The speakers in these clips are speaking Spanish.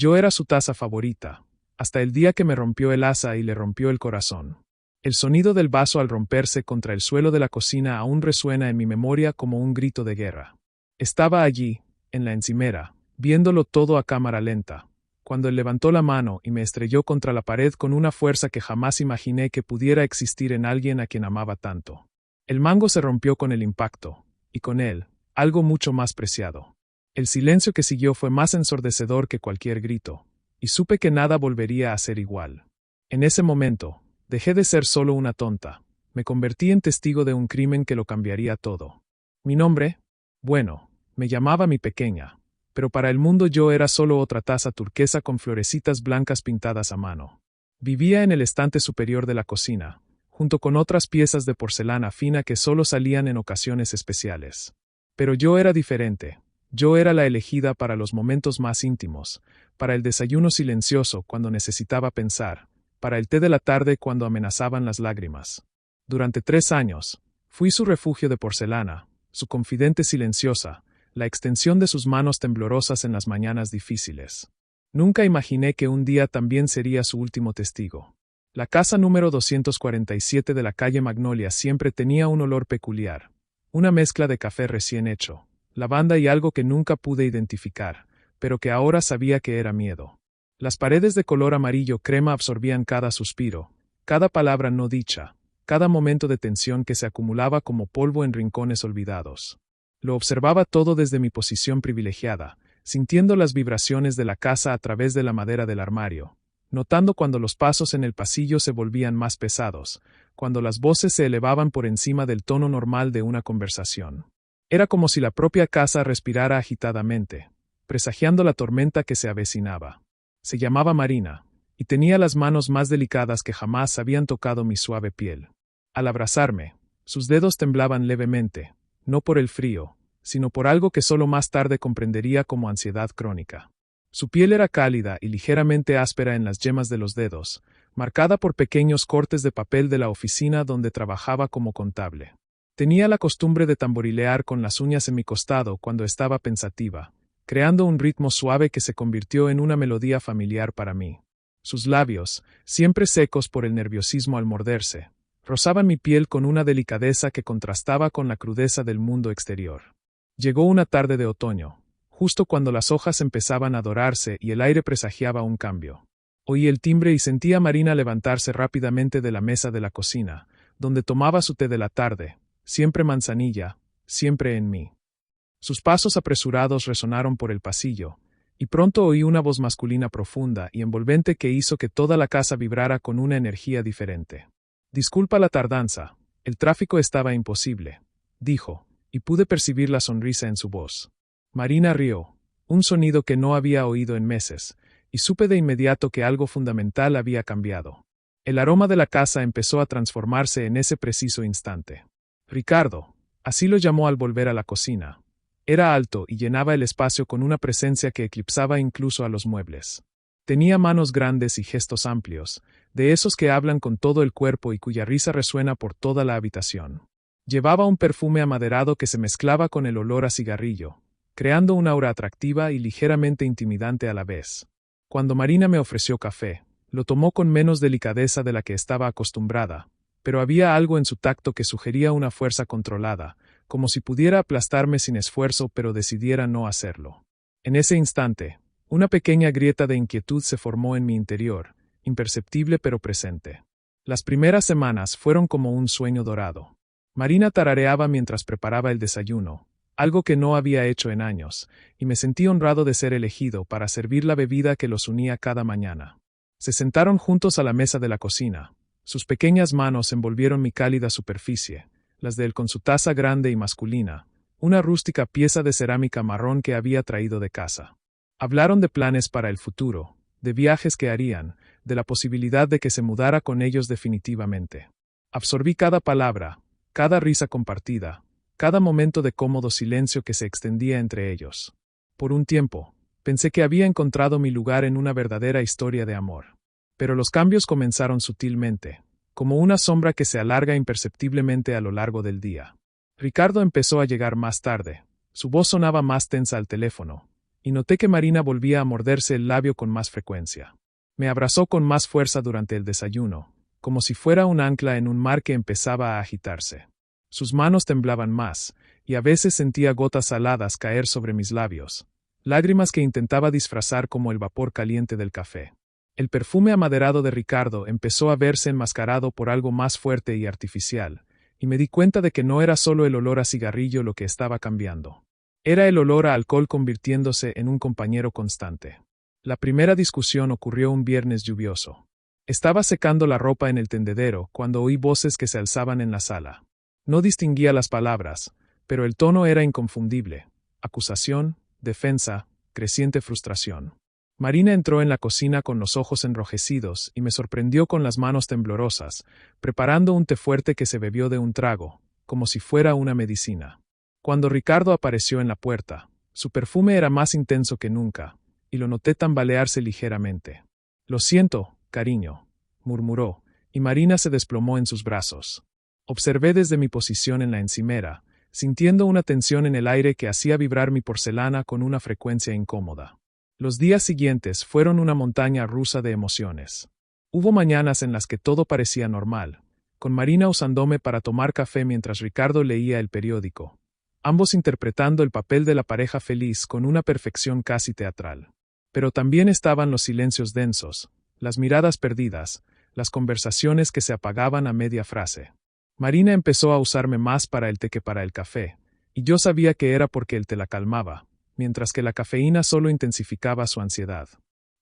Yo era su taza favorita, hasta el día que me rompió el asa y le rompió el corazón. El sonido del vaso al romperse contra el suelo de la cocina aún resuena en mi memoria como un grito de guerra. Estaba allí, en la encimera, viéndolo todo a cámara lenta, cuando él levantó la mano y me estrelló contra la pared con una fuerza que jamás imaginé que pudiera existir en alguien a quien amaba tanto. El mango se rompió con el impacto, y con él, algo mucho más preciado. El silencio que siguió fue más ensordecedor que cualquier grito, y supe que nada volvería a ser igual. En ese momento, dejé de ser solo una tonta, me convertí en testigo de un crimen que lo cambiaría todo. Mi nombre, bueno, me llamaba mi pequeña, pero para el mundo yo era solo otra taza turquesa con florecitas blancas pintadas a mano. Vivía en el estante superior de la cocina, junto con otras piezas de porcelana fina que solo salían en ocasiones especiales. Pero yo era diferente. Yo era la elegida para los momentos más íntimos, para el desayuno silencioso cuando necesitaba pensar, para el té de la tarde cuando amenazaban las lágrimas. Durante 3 años, fui su refugio de porcelana, su confidente silenciosa, la extensión de sus manos temblorosas en las mañanas difíciles. Nunca imaginé que un día también sería su último testigo. La casa número 247 de la calle Magnolia siempre tenía un olor peculiar, una mezcla de café recién hecho, lavanda y algo que nunca pude identificar, pero que ahora sabía que era miedo. Las paredes de color amarillo crema absorbían cada suspiro, cada palabra no dicha, cada momento de tensión que se acumulaba como polvo en rincones olvidados. Lo observaba todo desde mi posición privilegiada, sintiendo las vibraciones de la casa a través de la madera del armario, notando cuando los pasos en el pasillo se volvían más pesados, cuando las voces se elevaban por encima del tono normal de una conversación. Era como si la propia casa respirara agitadamente, presagiando la tormenta que se avecinaba. Se llamaba Marina, y tenía las manos más delicadas que jamás habían tocado mi suave piel. Al abrazarme, sus dedos temblaban levemente, no por el frío, sino por algo que solo más tarde comprendería como ansiedad crónica. Su piel era cálida y ligeramente áspera en las yemas de los dedos, marcada por pequeños cortes de papel de la oficina donde trabajaba como contable. Tenía la costumbre de tamborilear con las uñas en mi costado cuando estaba pensativa, creando un ritmo suave que se convirtió en una melodía familiar para mí. Sus labios, siempre secos por el nerviosismo al morderse, rozaban mi piel con una delicadeza que contrastaba con la crudeza del mundo exterior. Llegó una tarde de otoño, justo cuando las hojas empezaban a dorarse y el aire presagiaba un cambio. Oí el timbre y sentí a Marina levantarse rápidamente de la mesa de la cocina, donde tomaba su té de la tarde, siempre manzanilla, siempre en mí. Sus pasos apresurados resonaron por el pasillo, y pronto oí una voz masculina profunda y envolvente que hizo que toda la casa vibrara con una energía diferente. «Disculpa la tardanza, el tráfico estaba imposible», dijo, y pude percibir la sonrisa en su voz. Marina rió, un sonido que no había oído en meses, y supe de inmediato que algo fundamental había cambiado. El aroma de la casa empezó a transformarse en ese preciso instante. Ricardo, así lo llamó al volver a la cocina. Era alto y llenaba el espacio con una presencia que eclipsaba incluso a los muebles. Tenía manos grandes y gestos amplios, de esos que hablan con todo el cuerpo y cuya risa resuena por toda la habitación. Llevaba un perfume amaderado que se mezclaba con el olor a cigarrillo, creando una aura atractiva y ligeramente intimidante a la vez. Cuando Marina me ofreció café, lo tomó con menos delicadeza de la que estaba acostumbrada, pero había algo en su tacto que sugería una fuerza controlada, como si pudiera aplastarme sin esfuerzo pero decidiera no hacerlo. En ese instante, una pequeña grieta de inquietud se formó en mi interior, imperceptible pero presente. Las primeras semanas fueron como un sueño dorado. Marina tarareaba mientras preparaba el desayuno, algo que no había hecho en años, y me sentí honrado de ser elegido para servir la bebida que los unía cada mañana. Se sentaron juntos a la mesa de la cocina. Sus pequeñas manos envolvieron mi cálida superficie, las de él con su taza grande y masculina, una rústica pieza de cerámica marrón que había traído de casa. Hablaron de planes para el futuro, de viajes que harían, de la posibilidad de que se mudara con ellos definitivamente. Absorbí cada palabra, cada risa compartida, cada momento de cómodo silencio que se extendía entre ellos. Por un tiempo, pensé que había encontrado mi lugar en una verdadera historia de amor. Pero los cambios comenzaron sutilmente, como una sombra que se alarga imperceptiblemente a lo largo del día. Ricardo empezó a llegar más tarde. Su voz sonaba más tensa al teléfono, y noté que Marina volvía a morderse el labio con más frecuencia. Me abrazó con más fuerza durante el desayuno, como si fuera un ancla en un mar que empezaba a agitarse. Sus manos temblaban más, y a veces sentía gotas saladas caer sobre mis labios, lágrimas que intentaba disfrazar como el vapor caliente del café. El perfume amaderado de Ricardo empezó a verse enmascarado por algo más fuerte y artificial, y me di cuenta de que no era solo el olor a cigarrillo lo que estaba cambiando. Era el olor a alcohol convirtiéndose en un compañero constante. La primera discusión ocurrió un viernes lluvioso. Estaba secando la ropa en el tendedero cuando oí voces que se alzaban en la sala. No distinguía las palabras, pero el tono era inconfundible. Acusación, defensa, creciente frustración. Marina entró en la cocina con los ojos enrojecidos y me sorprendió con las manos temblorosas, preparando un té fuerte que se bebió de un trago, como si fuera una medicina. Cuando Ricardo apareció en la puerta, su perfume era más intenso que nunca, y lo noté tambalearse ligeramente. «Lo siento, cariño», murmuró, y Marina se desplomó en sus brazos. Observé desde mi posición en la encimera, sintiendo una tensión en el aire que hacía vibrar mi porcelana con una frecuencia incómoda. Los días siguientes fueron una montaña rusa de emociones. Hubo mañanas en las que todo parecía normal, con Marina usándome para tomar café mientras Ricardo leía el periódico, ambos interpretando el papel de la pareja feliz con una perfección casi teatral. Pero también estaban los silencios densos, las miradas perdidas, las conversaciones que se apagaban a media frase. Marina empezó a usarme más para el té que para el café, y yo sabía que era porque el té la calmaba, mientras que la cafeína solo intensificaba su ansiedad.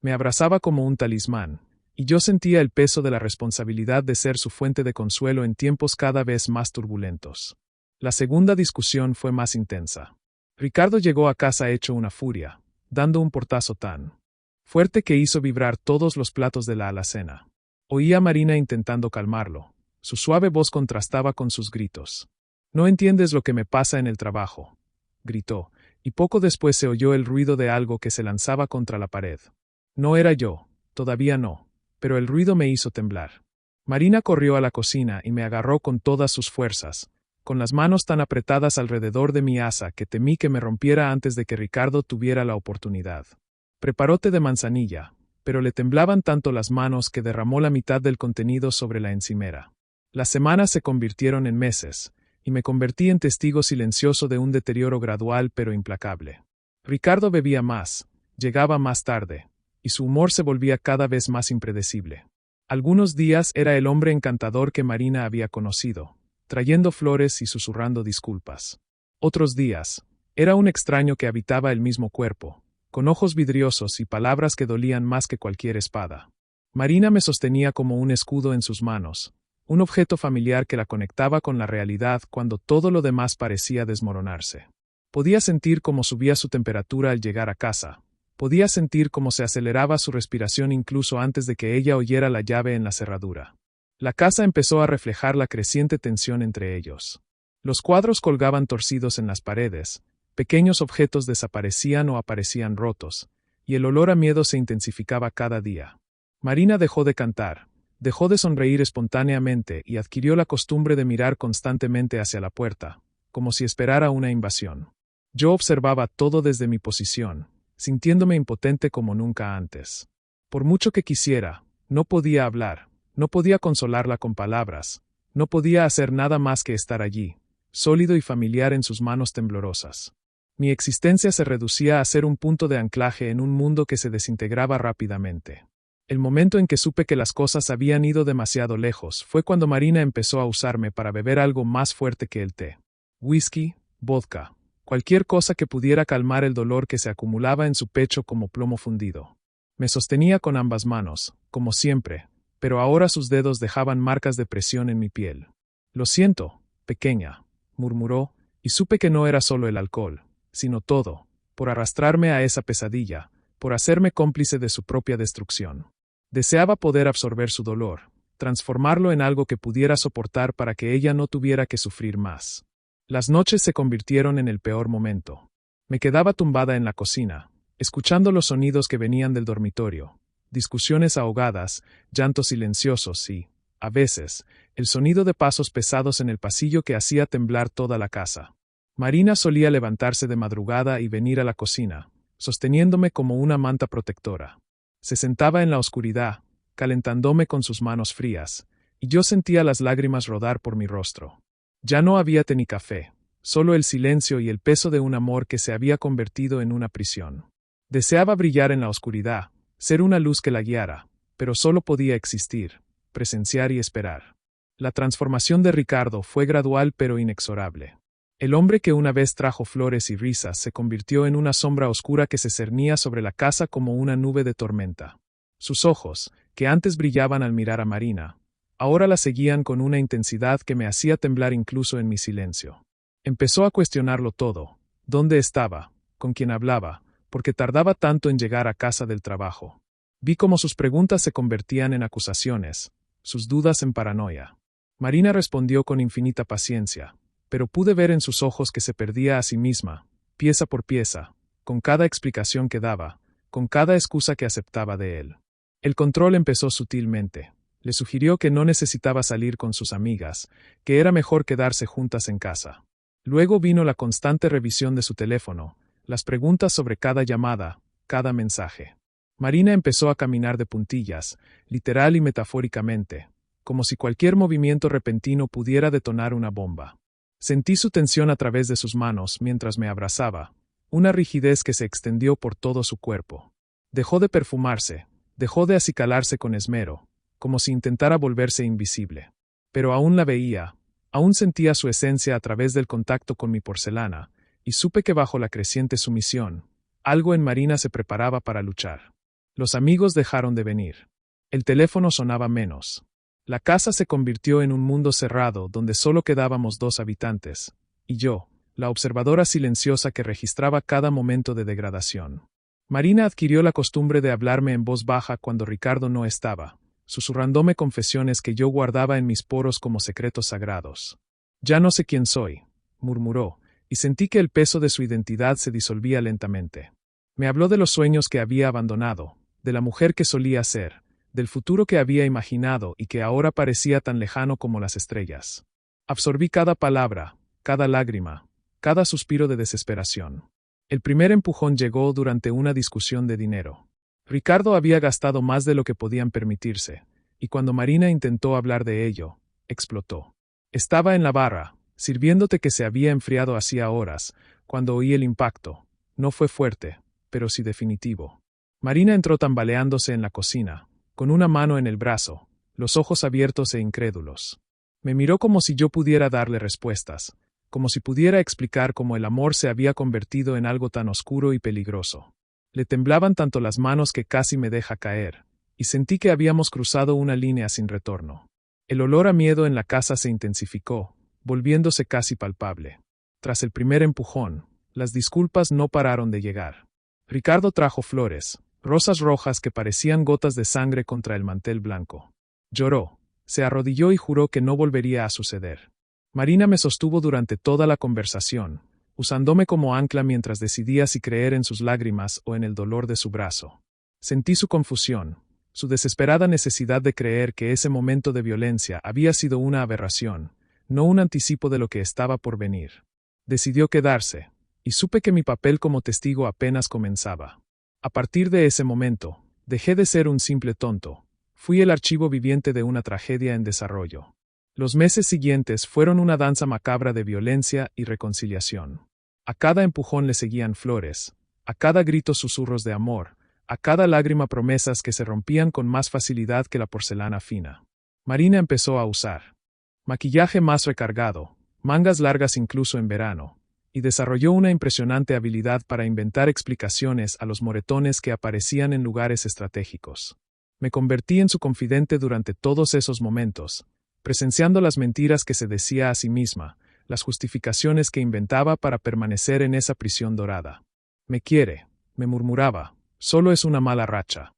Me abrazaba como un talismán, y yo sentía el peso de la responsabilidad de ser su fuente de consuelo en tiempos cada vez más turbulentos. La segunda discusión fue más intensa. Ricardo llegó a casa hecho una furia, dando un portazo tan fuerte que hizo vibrar todos los platos de la alacena. Oí a Marina intentando calmarlo. Su suave voz contrastaba con sus gritos. «No entiendes lo que me pasa en el trabajo», gritó, y poco después se oyó el ruido de algo que se lanzaba contra la pared. No era yo, todavía no, pero el ruido me hizo temblar. Marina corrió a la cocina y me agarró con todas sus fuerzas, con las manos tan apretadas alrededor de mi asa que temí que me rompiera antes de que Ricardo tuviera la oportunidad. Preparó té de manzanilla, pero le temblaban tanto las manos que derramó la mitad del contenido sobre la encimera. Las semanas se convirtieron en meses, y me convertí en testigo silencioso de un deterioro gradual pero implacable. Ricardo bebía más, llegaba más tarde, y su humor se volvía cada vez más impredecible. Algunos días era el hombre encantador que Marina había conocido, trayendo flores y susurrando disculpas. Otros días, era un extraño que habitaba el mismo cuerpo, con ojos vidriosos y palabras que dolían más que cualquier espada. Marina me sostenía como un escudo en sus manos, un objeto familiar que la conectaba con la realidad cuando todo lo demás parecía desmoronarse. Podía sentir cómo subía su temperatura al llegar a casa. Podía sentir cómo se aceleraba su respiración incluso antes de que ella oyera la llave en la cerradura. La casa empezó a reflejar la creciente tensión entre ellos. Los cuadros colgaban torcidos en las paredes, pequeños objetos desaparecían o aparecían rotos, y el olor a miedo se intensificaba cada día. Marina dejó de cantar. Dejó de sonreír espontáneamente y adquirió la costumbre de mirar constantemente hacia la puerta, como si esperara una invasión. Yo observaba todo desde mi posición, sintiéndome impotente como nunca antes. Por mucho que quisiera, no podía hablar, no podía consolarla con palabras, no podía hacer nada más que estar allí, sólido y familiar en sus manos temblorosas. Mi existencia se reducía a ser un punto de anclaje en un mundo que se desintegraba rápidamente. El momento en que supe que las cosas habían ido demasiado lejos fue cuando Marina empezó a usarme para beber algo más fuerte que el té. Whisky, vodka, cualquier cosa que pudiera calmar el dolor que se acumulaba en su pecho como plomo fundido. Me sostenía con ambas manos, como siempre, pero ahora sus dedos dejaban marcas de presión en mi piel. «Lo siento, pequeña», murmuró, y supe que no era solo el alcohol, sino todo, por arrastrarme a esa pesadilla, por hacerme cómplice de su propia destrucción. Deseaba poder absorber su dolor, transformarlo en algo que pudiera soportar para que ella no tuviera que sufrir más. Las noches se convirtieron en el peor momento. Me quedaba tumbada en la cocina, escuchando los sonidos que venían del dormitorio, discusiones ahogadas, llantos silenciosos y, a veces, el sonido de pasos pesados en el pasillo que hacía temblar toda la casa. Marina solía levantarse de madrugada y venir a la cocina, sosteniéndome como una manta protectora. Se sentaba en la oscuridad, calentándome con sus manos frías, y yo sentía las lágrimas rodar por mi rostro. Ya no había té ni café, solo el silencio y el peso de un amor que se había convertido en una prisión. Deseaba brillar en la oscuridad, ser una luz que la guiara, pero solo podía existir, presenciar y esperar. La transformación de Ricardo fue gradual pero inexorable. El hombre que una vez trajo flores y risas se convirtió en una sombra oscura que se cernía sobre la casa como una nube de tormenta. Sus ojos, que antes brillaban al mirar a Marina, ahora la seguían con una intensidad que me hacía temblar incluso en mi silencio. Empezó a cuestionarlo todo: dónde estaba, con quién hablaba, por qué tardaba tanto en llegar a casa del trabajo. Vi cómo sus preguntas se convertían en acusaciones, sus dudas en paranoia. Marina respondió con infinita paciencia, pero pude ver en sus ojos que se perdía a sí misma, pieza por pieza, con cada explicación que daba, con cada excusa que aceptaba de él. El control empezó sutilmente. Le sugirió que no necesitaba salir con sus amigas, que era mejor quedarse juntas en casa. Luego vino la constante revisión de su teléfono, las preguntas sobre cada llamada, cada mensaje. Marina empezó a caminar de puntillas, literal y metafóricamente, como si cualquier movimiento repentino pudiera detonar una bomba. Sentí su tensión a través de sus manos mientras me abrazaba, una rigidez que se extendió por todo su cuerpo. Dejó de perfumarse, dejó de acicalarse con esmero, como si intentara volverse invisible. Pero aún la veía, aún sentía su esencia a través del contacto con mi porcelana, y supe que bajo la creciente sumisión, algo en Marina se preparaba para luchar. Los amigos dejaron de venir. El teléfono sonaba menos. La casa se convirtió en un mundo cerrado donde solo quedábamos 2 habitantes, y yo, la observadora silenciosa que registraba cada momento de degradación. Marina adquirió la costumbre de hablarme en voz baja cuando Ricardo no estaba, susurrándome confesiones que yo guardaba en mis poros como secretos sagrados. «Ya no sé quién soy», murmuró, y sentí que el peso de su identidad se disolvía lentamente. Me habló de los sueños que había abandonado, de la mujer que solía ser, del futuro que había imaginado y que ahora parecía tan lejano como las estrellas. Absorbí cada palabra, cada lágrima, cada suspiro de desesperación. El primer empujón llegó durante una discusión de dinero. Ricardo había gastado más de lo que podían permitirse, y cuando Marina intentó hablar de ello, explotó. Estaba en la barra, sirviéndote que se había enfriado hacía horas, cuando oí el impacto. No fue fuerte, pero sí definitivo. Marina entró tambaleándose en la cocina, con una mano en el brazo, los ojos abiertos e incrédulos. Me miró como si yo pudiera darle respuestas, como si pudiera explicar cómo el amor se había convertido en algo tan oscuro y peligroso. Le temblaban tanto las manos que casi me deja caer, y sentí que habíamos cruzado una línea sin retorno. El olor a miedo en la casa se intensificó, volviéndose casi palpable. Tras el primer empujón, las disculpas no pararon de llegar. Ricardo trajo flores, rosas rojas que parecían gotas de sangre contra el mantel blanco. Lloró, se arrodilló y juró que no volvería a suceder. Marina me sostuvo durante toda la conversación, usándome como ancla mientras decidía si creer en sus lágrimas o en el dolor de su brazo. Sentí su confusión, su desesperada necesidad de creer que ese momento de violencia había sido una aberración, no un anticipo de lo que estaba por venir. Decidió quedarse, y supe que mi papel como testigo apenas comenzaba. A partir de ese momento, dejé de ser un simple tonto. Fui el archivo viviente de una tragedia en desarrollo. Los meses siguientes fueron una danza macabra de violencia y reconciliación. A cada empujón le seguían flores, a cada grito susurros de amor, a cada lágrima promesas que se rompían con más facilidad que la porcelana fina. Marina empezó a usar maquillaje más recargado, mangas largas incluso en verano, y desarrolló una impresionante habilidad para inventar explicaciones a los moretones que aparecían en lugares estratégicos. Me convertí en su confidente durante todos esos momentos, presenciando las mentiras que se decía a sí misma, las justificaciones que inventaba para permanecer en esa prisión dorada. Me quiere, me murmuraba, solo es una mala racha.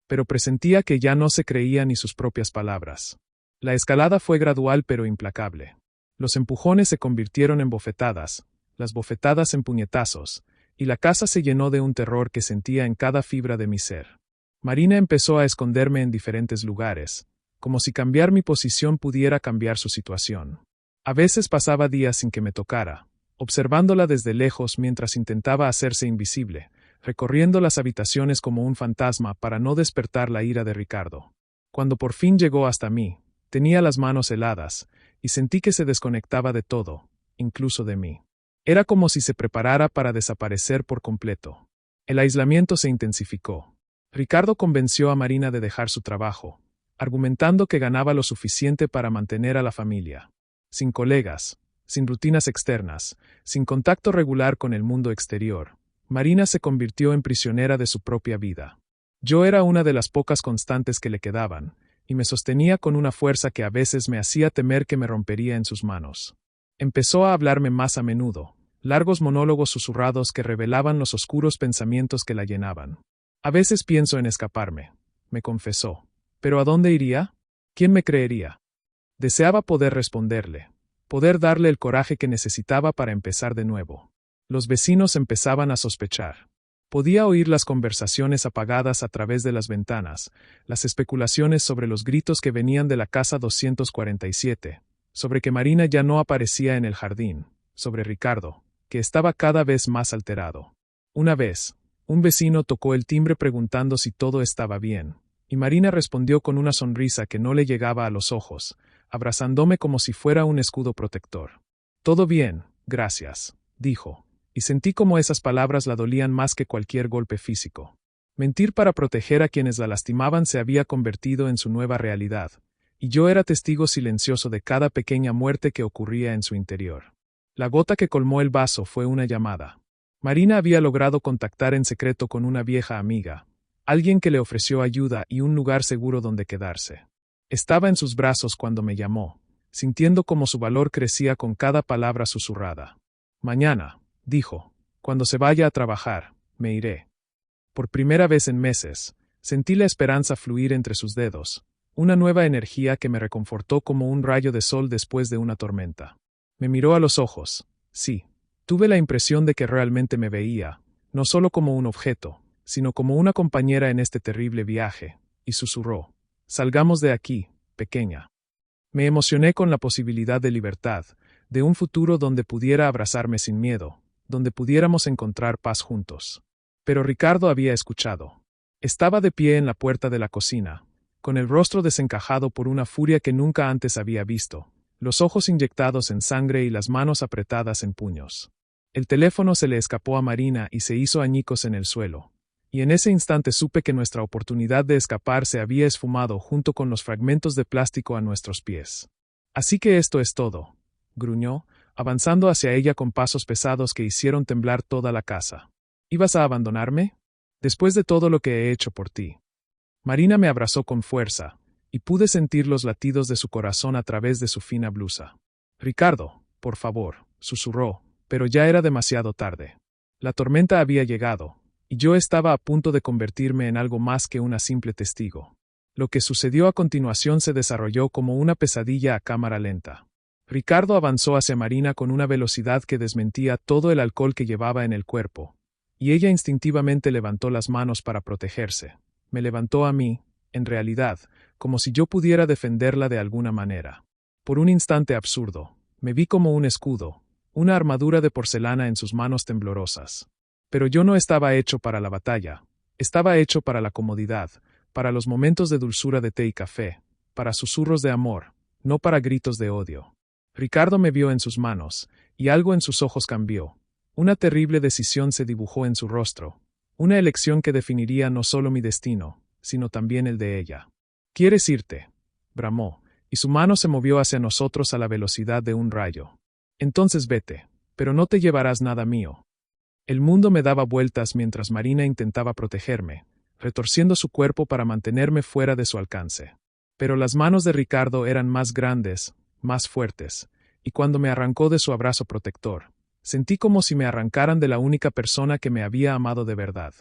Pero presentía que ya no se creía ni sus propias palabras. La escalada fue gradual pero implacable. Los empujones se convirtieron en bofetadas, las bofetadas en puñetazos, y la casa se llenó de un terror que sentía en cada fibra de mi ser. Marina empezó a esconderme en diferentes lugares, como si cambiar mi posición pudiera cambiar su situación. A veces pasaba días sin que me tocara, observándola desde lejos mientras intentaba hacerse invisible, recorriendo las habitaciones como un fantasma para no despertar la ira de Ricardo. Cuando por fin llegó hasta mí, tenía las manos heladas, y sentí que se desconectaba de todo, incluso de mí. Era como si se preparara para desaparecer por completo. El aislamiento se intensificó. Ricardo convenció a Marina de dejar su trabajo, argumentando que ganaba lo suficiente para mantener a la familia. Sin colegas, sin rutinas externas, sin contacto regular con el mundo exterior, Marina se convirtió en prisionera de su propia vida. Yo era una de las pocas constantes que le quedaban, y me sostenía con una fuerza que a veces me hacía temer que me rompería en sus manos. Empezó a hablarme más a menudo, largos monólogos susurrados que revelaban los oscuros pensamientos que la llenaban. A veces pienso en escaparme, me confesó. ¿Pero a dónde iría? ¿Quién me creería? Deseaba poder responderle, poder darle el coraje que necesitaba para empezar de nuevo. Los vecinos empezaban a sospechar. Podía oír las conversaciones apagadas a través de las ventanas, las especulaciones sobre los gritos que venían de la casa 247, sobre que Marina ya no aparecía en el jardín, sobre Ricardo, que estaba cada vez más alterado. Una vez, un vecino tocó el timbre preguntando si todo estaba bien, y Marina respondió con una sonrisa que no le llegaba a los ojos, abrazándome como si fuera un escudo protector. «Todo bien, gracias», dijo, y sentí como esas palabras la dolían más que cualquier golpe físico. Mentir para proteger a quienes la lastimaban se había convertido en su nueva realidad, y yo era testigo silencioso de cada pequeña muerte que ocurría en su interior. La gota que colmó el vaso fue una llamada. Marina había logrado contactar en secreto con una vieja amiga, alguien que le ofreció ayuda y un lugar seguro donde quedarse. Estaba en sus brazos cuando me llamó, sintiendo como su valor crecía con cada palabra susurrada. «Mañana», dijo, «cuando se vaya a trabajar, me iré». Por primera vez en meses, sentí la esperanza fluir entre sus dedos, una nueva energía que me reconfortó como un rayo de sol después de una tormenta. Me miró a los ojos. Sí, tuve la impresión de que realmente me veía, no solo como un objeto, sino como una compañera en este terrible viaje, y susurró: «Salgamos de aquí, pequeña». Me emocioné con la posibilidad de libertad, de un futuro donde pudiera abrazarme sin miedo, donde pudiéramos encontrar paz juntos. Pero Ricardo había escuchado. Estaba de pie en la puerta de la cocina, con el rostro desencajado por una furia que nunca antes había visto, los ojos inyectados en sangre y las manos apretadas en puños. El teléfono se le escapó a Marina y se hizo añicos en el suelo. Y en ese instante supe que nuestra oportunidad de escapar se había esfumado junto con los fragmentos de plástico a nuestros pies. «Así que esto es todo», gruñó, avanzando hacia ella con pasos pesados que hicieron temblar toda la casa. «¿Ibas a abandonarme? Después de todo lo que he hecho por ti». Marina me abrazó con fuerza, y pude sentir los latidos de su corazón a través de su fina blusa. «Ricardo, por favor», susurró, pero ya era demasiado tarde. La tormenta había llegado, y yo estaba a punto de convertirme en algo más que una simple testigo. Lo que sucedió a continuación se desarrolló como una pesadilla a cámara lenta. Ricardo avanzó hacia Marina con una velocidad que desmentía todo el alcohol que llevaba en el cuerpo, y ella instintivamente levantó las manos para protegerse. Me levantó a mí, en realidad, como si yo pudiera defenderla de alguna manera. Por un instante absurdo, me vi como un escudo, una armadura de porcelana en sus manos temblorosas. Pero yo no estaba hecho para la batalla, estaba hecho para la comodidad, para los momentos de dulzura de té y café, para susurros de amor, no para gritos de odio. Ricardo me vio en sus manos, y algo en sus ojos cambió. Una terrible decisión se dibujó en su rostro, una elección que definiría no solo mi destino, sino también el de ella. «¿Quieres irte?», bramó, y su mano se movió hacia nosotros a la velocidad de un rayo. «Entonces vete, pero no te llevarás nada mío». El mundo me daba vueltas mientras Marina intentaba protegerme, retorciendo su cuerpo para mantenerme fuera de su alcance. Pero las manos de Ricardo eran más grandes, más fuertes, y cuando me arrancó de su abrazo protector, sentí como si me arrancaran de la única persona que me había amado de verdad.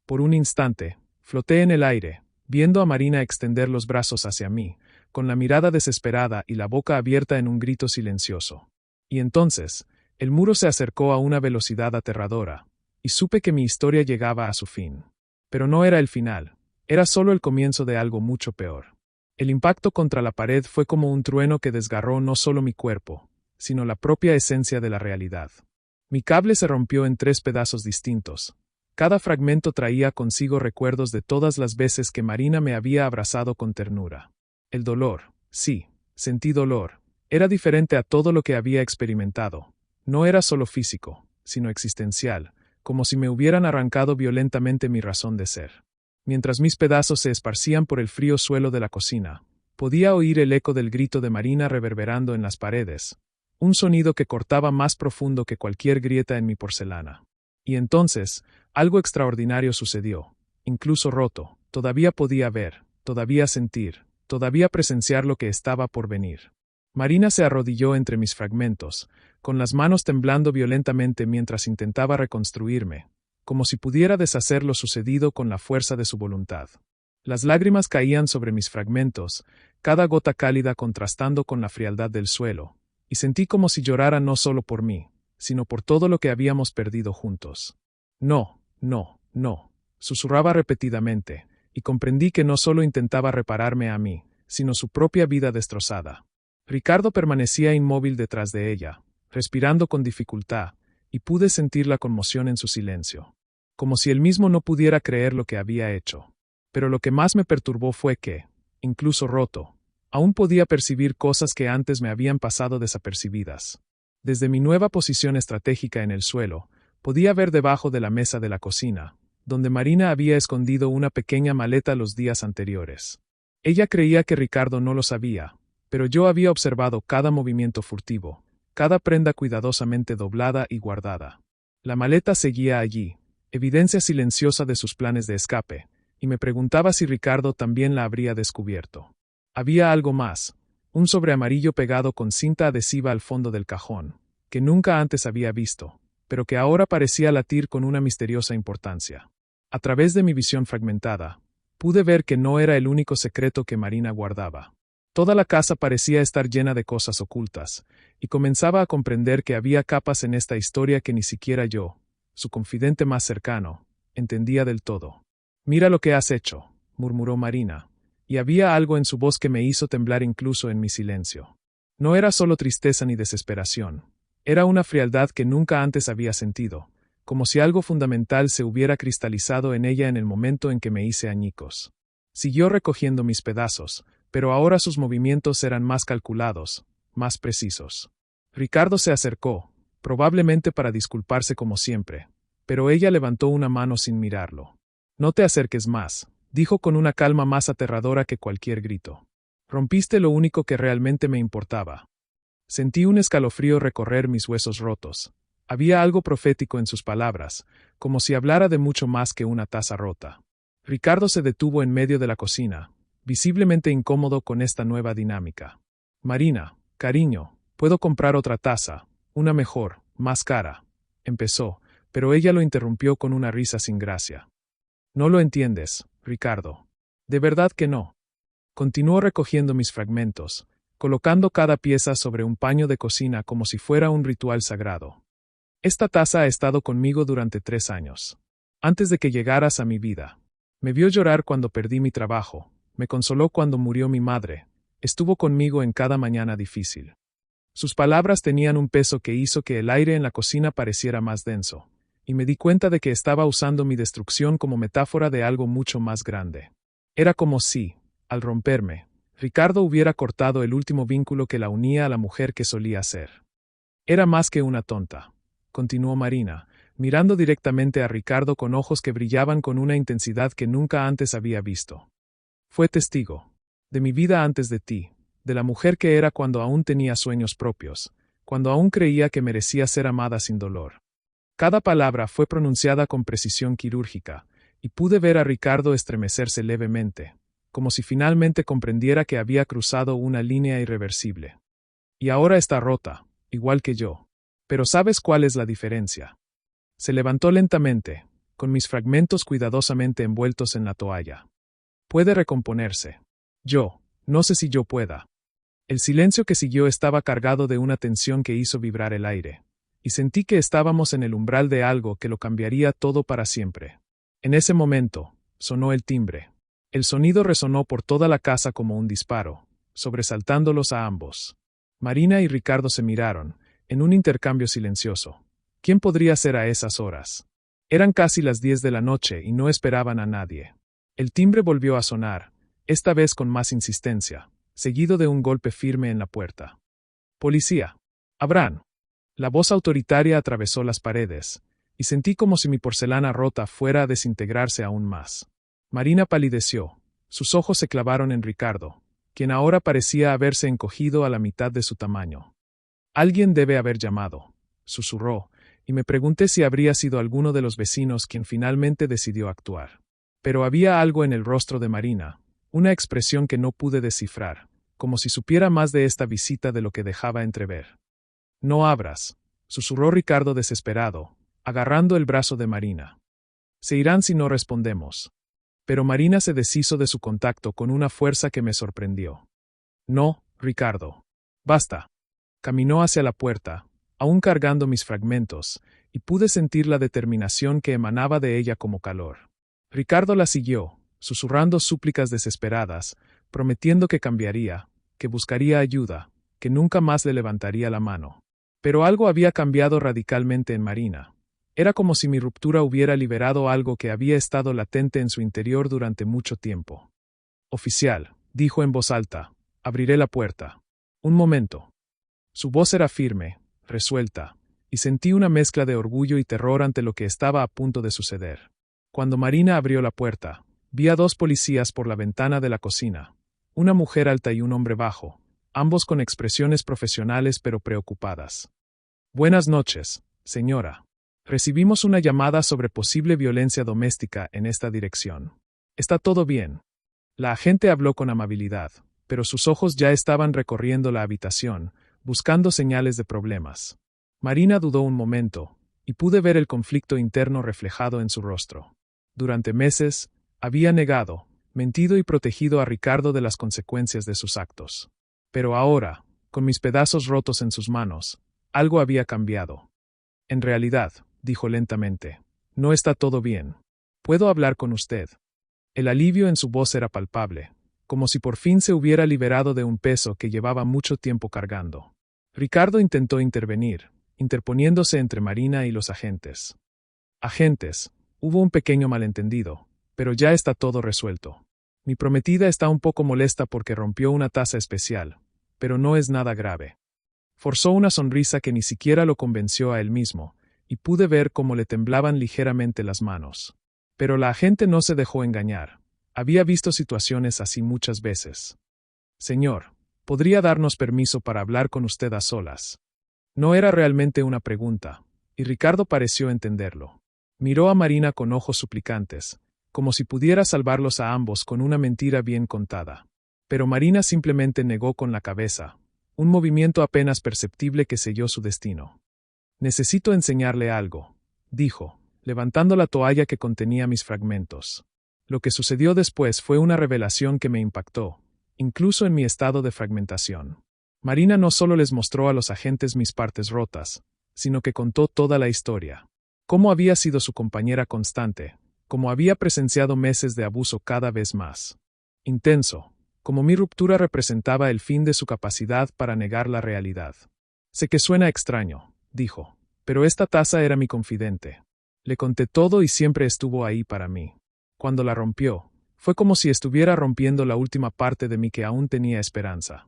Por un instante, floté en el aire, viendo a Marina extender los brazos hacia mí, con la mirada desesperada y la boca abierta en un grito silencioso. Y entonces, el muro se acercó a una velocidad aterradora, y supe que mi historia llegaba a su fin. Pero no era el final, era solo el comienzo de algo mucho peor. El impacto contra la pared fue como un trueno que desgarró no solo mi cuerpo, sino la propia esencia de la realidad. Mi cable se rompió en 3 pedazos distintos, Cada fragmento traía consigo recuerdos de todas las veces que Marina me había abrazado con ternura. El dolor, sí, sentí dolor. Era diferente a todo lo que había experimentado. No era solo físico, sino existencial, como si me hubieran arrancado violentamente mi razón de ser. Mientras mis pedazos se esparcían por el frío suelo de la cocina, podía oír el eco del grito de Marina reverberando en las paredes, un sonido que cortaba más profundo que cualquier grieta en mi porcelana. Y entonces, algo extraordinario sucedió. Incluso roto, todavía podía ver, todavía sentir, todavía presenciar lo que estaba por venir. Marina se arrodilló entre mis fragmentos, con las manos temblando violentamente mientras intentaba reconstruirme, como si pudiera deshacer lo sucedido con la fuerza de su voluntad. Las lágrimas caían sobre mis fragmentos, cada gota cálida contrastando con la frialdad del suelo, y sentí como si llorara no solo por mí, sino por todo lo que habíamos perdido juntos. No, no, no, susurraba repetidamente, y comprendí que no solo intentaba repararme a mí, sino su propia vida destrozada. Ricardo permanecía inmóvil detrás de ella, respirando con dificultad, y pude sentir la conmoción en su silencio. Como si él mismo no pudiera creer lo que había hecho. Pero lo que más me perturbó fue que, incluso roto, aún podía percibir cosas que antes me habían pasado desapercibidas. Desde mi nueva posición estratégica en el suelo, podía ver debajo de la mesa de la cocina, donde Marina había escondido una pequeña maleta los días anteriores. Ella creía que Ricardo no lo sabía, pero yo había observado cada movimiento furtivo, cada prenda cuidadosamente doblada y guardada. La maleta seguía allí, evidencia silenciosa de sus planes de escape, y me preguntaba si Ricardo también la habría descubierto. Había algo más, un sobre amarillo pegado con cinta adhesiva al fondo del cajón, que nunca antes había visto, pero que ahora parecía latir con una misteriosa importancia. A través de mi visión fragmentada, pude ver que no era el único secreto que Marina guardaba. Toda la casa parecía estar llena de cosas ocultas, y comenzaba a comprender que había capas en esta historia que ni siquiera yo, su confidente más cercano, entendía del todo. «Mira lo que has hecho», murmuró Marina, y había algo en su voz que me hizo temblar incluso en mi silencio. No era solo tristeza ni desesperación, era una frialdad que nunca antes había sentido, como si algo fundamental se hubiera cristalizado en ella en el momento en que me hice añicos. Siguió recogiendo mis pedazos, pero ahora sus movimientos eran más calculados, más precisos. Ricardo se acercó, probablemente para disculparse como siempre, pero ella levantó una mano sin mirarlo. «No te acerques más», dijo con una calma más aterradora que cualquier grito. «Rompiste lo único que realmente me importaba». Sentí un escalofrío recorrer mis huesos rotos. Había algo profético en sus palabras, como si hablara de mucho más que una taza rota. Ricardo se detuvo en medio de la cocina, visiblemente incómodo con esta nueva dinámica. «Marina, cariño, puedo comprar otra taza, una mejor, más cara», empezó, pero ella lo interrumpió con una risa sin gracia. «No lo entiendes, Ricardo. De verdad que no». Continuó recogiendo mis fragmentos, colocando cada pieza sobre un paño de cocina como si fuera un ritual sagrado. «Esta taza ha estado conmigo durante 3 años. Antes de que llegaras a mi vida. Me vio llorar cuando perdí mi trabajo, me consoló cuando murió mi madre, estuvo conmigo en cada mañana difícil». Sus palabras tenían un peso que hizo que el aire en la cocina pareciera más denso, y me di cuenta de que estaba usando mi destrucción como metáfora de algo mucho más grande. Era como si, al romperme, Ricardo hubiera cortado el último vínculo que la unía a la mujer que solía ser. «Era más que una tonta», continuó Marina, mirando directamente a Ricardo con ojos que brillaban con una intensidad que nunca antes había visto. «Fue testigo de mi vida antes de ti, de la mujer que era cuando aún tenía sueños propios, cuando aún creía que merecía ser amada sin dolor». Cada palabra fue pronunciada con precisión quirúrgica, y pude ver a Ricardo estremecerse levemente, como si finalmente comprendiera que había cruzado una línea irreversible. «Y ahora está rota, igual que yo. Pero ¿sabes cuál es la diferencia?». Se levantó lentamente, con mis fragmentos cuidadosamente envueltos en la toalla. «Puede recomponerse. Yo, no sé si yo pueda». El silencio que siguió estaba cargado de una tensión que hizo vibrar el aire, y sentí que estábamos en el umbral de algo que lo cambiaría todo para siempre. En ese momento, sonó el timbre. El sonido resonó por toda la casa como un disparo, sobresaltándolos a ambos. Marina y Ricardo se miraron, en un intercambio silencioso. ¿Quién podría ser a esas horas? Eran casi las 10 de la noche y no esperaban a nadie. El timbre volvió a sonar, esta vez con más insistencia, seguido de un golpe firme en la puerta. «Policía. Abran». La voz autoritaria atravesó las paredes, y sentí como si mi porcelana rota fuera a desintegrarse aún más. Marina palideció. Sus ojos se clavaron en Ricardo, quien ahora parecía haberse encogido a la mitad de su tamaño. «Alguien debe haber llamado», susurró, y me pregunté si habría sido alguno de los vecinos quien finalmente decidió actuar. Pero había algo en el rostro de Marina, una expresión que no pude descifrar, como si supiera más de esta visita de lo que dejaba entrever. «No abras», susurró Ricardo desesperado, agarrando el brazo de Marina. «Se irán si no respondemos». Pero Marina se deshizo de su contacto con una fuerza que me sorprendió. «No, Ricardo. Basta». Caminó hacia la puerta, aún cargando mis fragmentos, y pude sentir la determinación que emanaba de ella como calor. Ricardo la siguió, susurrando súplicas desesperadas, prometiendo que cambiaría, que buscaría ayuda, que nunca más le levantaría la mano. Pero algo había cambiado radicalmente en Marina. Era como si mi ruptura hubiera liberado algo que había estado latente en su interior durante mucho tiempo. «Oficial», dijo en voz alta, «abriré la puerta». «Un momento». Su voz era firme, resuelta, y sentí una mezcla de orgullo y terror ante lo que estaba a punto de suceder. Cuando Marina abrió la puerta, vi a 2 policías por la ventana de la cocina, una mujer alta y un hombre bajo, ambos con expresiones profesionales pero preocupadas. «Buenas noches, señora. Recibimos una llamada sobre posible violencia doméstica en esta dirección. ¿Está todo bien?». La agente habló con amabilidad, pero sus ojos ya estaban recorriendo la habitación, buscando señales de problemas. Marina dudó un momento, y pude ver el conflicto interno reflejado en su rostro. Durante meses, había negado, mentido y protegido a Ricardo de las consecuencias de sus actos. Pero ahora, con mis pedazos rotos en sus manos, algo había cambiado. «En realidad», dijo lentamente, «no está todo bien. ¿Puedo hablar con usted?». El alivio en su voz era palpable, como si por fin se hubiera liberado de un peso que llevaba mucho tiempo cargando. Ricardo intentó intervenir, interponiéndose entre Marina y los agentes. «Agentes, hubo un pequeño malentendido, pero ya está todo resuelto. Mi prometida está un poco molesta porque rompió una taza especial, pero no es nada grave». Forzó una sonrisa que ni siquiera lo convenció a él mismo, y pude ver cómo le temblaban ligeramente las manos. Pero la agente no se dejó engañar. Había visto situaciones así muchas veces. «Señor, ¿podría darnos permiso para hablar con usted a solas?». No era realmente una pregunta, y Ricardo pareció entenderlo. Miró a Marina con ojos suplicantes, como si pudiera salvarlos a ambos con una mentira bien contada. Pero Marina simplemente negó con la cabeza, un movimiento apenas perceptible que selló su destino. «Necesito enseñarle algo», dijo, levantando la toalla que contenía mis fragmentos. Lo que sucedió después fue una revelación que me impactó, incluso en mi estado de fragmentación. Marina no solo les mostró a los agentes mis partes rotas, sino que contó toda la historia. Cómo había sido su compañera constante, cómo había presenciado meses de abuso cada vez más intenso, como mi ruptura representaba el fin de su capacidad para negar la realidad. «Sé que suena extraño», dijo, «pero esta taza era mi confidente. Le conté todo y siempre estuvo ahí para mí. Cuando la rompió, fue como si estuviera rompiendo la última parte de mí que aún tenía esperanza».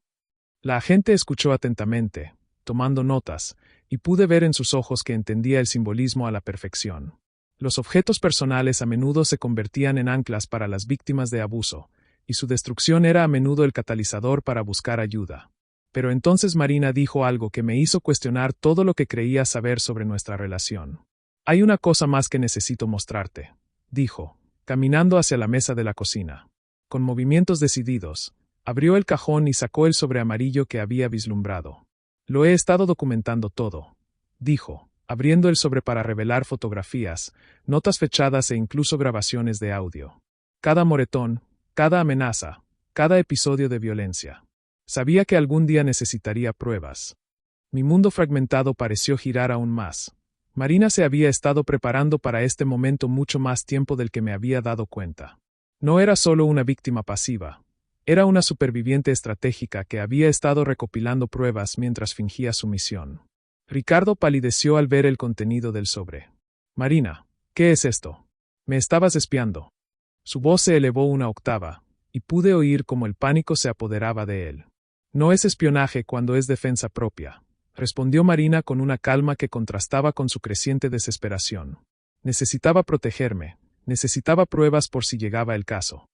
La agente escuchó atentamente, tomando notas, y pude ver en sus ojos que entendía el simbolismo a la perfección. Los objetos personales a menudo se convertían en anclas para las víctimas de abuso, y su destrucción era a menudo el catalizador para buscar ayuda. Pero entonces Marina dijo algo que me hizo cuestionar todo lo que creía saber sobre nuestra relación. «Hay una cosa más que necesito mostrarte», dijo, caminando hacia la mesa de la cocina. Con movimientos decididos, abrió el cajón y sacó el sobre amarillo que había vislumbrado. «Lo he estado documentando todo», dijo, abriendo el sobre para revelar fotografías, notas fechadas e incluso grabaciones de audio. Cada moretón, cada amenaza, cada episodio de violencia. Sabía que algún día necesitaría pruebas. Mi mundo fragmentado pareció girar aún más. Marina se había estado preparando para este momento mucho más tiempo del que me había dado cuenta. No era solo una víctima pasiva. Era una superviviente estratégica que había estado recopilando pruebas mientras fingía su misión. Ricardo palideció al ver el contenido del sobre. «Marina, ¿Qué es esto? Me estabas espiando. Su voz se elevó una octava, y pude oír cómo el pánico se apoderaba de él. No es espionaje cuando es defensa propia, respondió Marina con una calma que contrastaba con su creciente desesperación. Necesitaba protegerme, necesitaba pruebas por si llegaba el caso.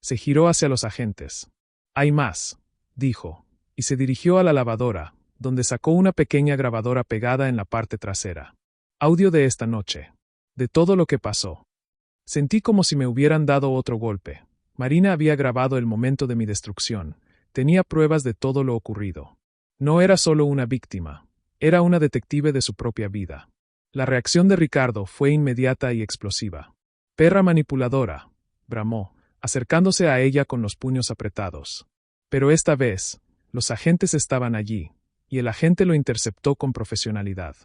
Se giró hacia los agentes. Hay más, dijo, y se dirigió a la lavadora, donde sacó una pequeña grabadora pegada en la parte trasera. Audio de esta noche. De todo lo que pasó. Sentí como si me hubieran dado otro golpe. Marina había grabado el momento de mi destrucción. Tenía pruebas de todo lo ocurrido. No era solo una víctima. Era una detective de su propia vida. La reacción de Ricardo fue inmediata y explosiva. Perra manipuladora, bramó, acercándose a ella con los puños apretados. Pero esta vez, los agentes estaban allí, y el agente lo interceptó con profesionalidad.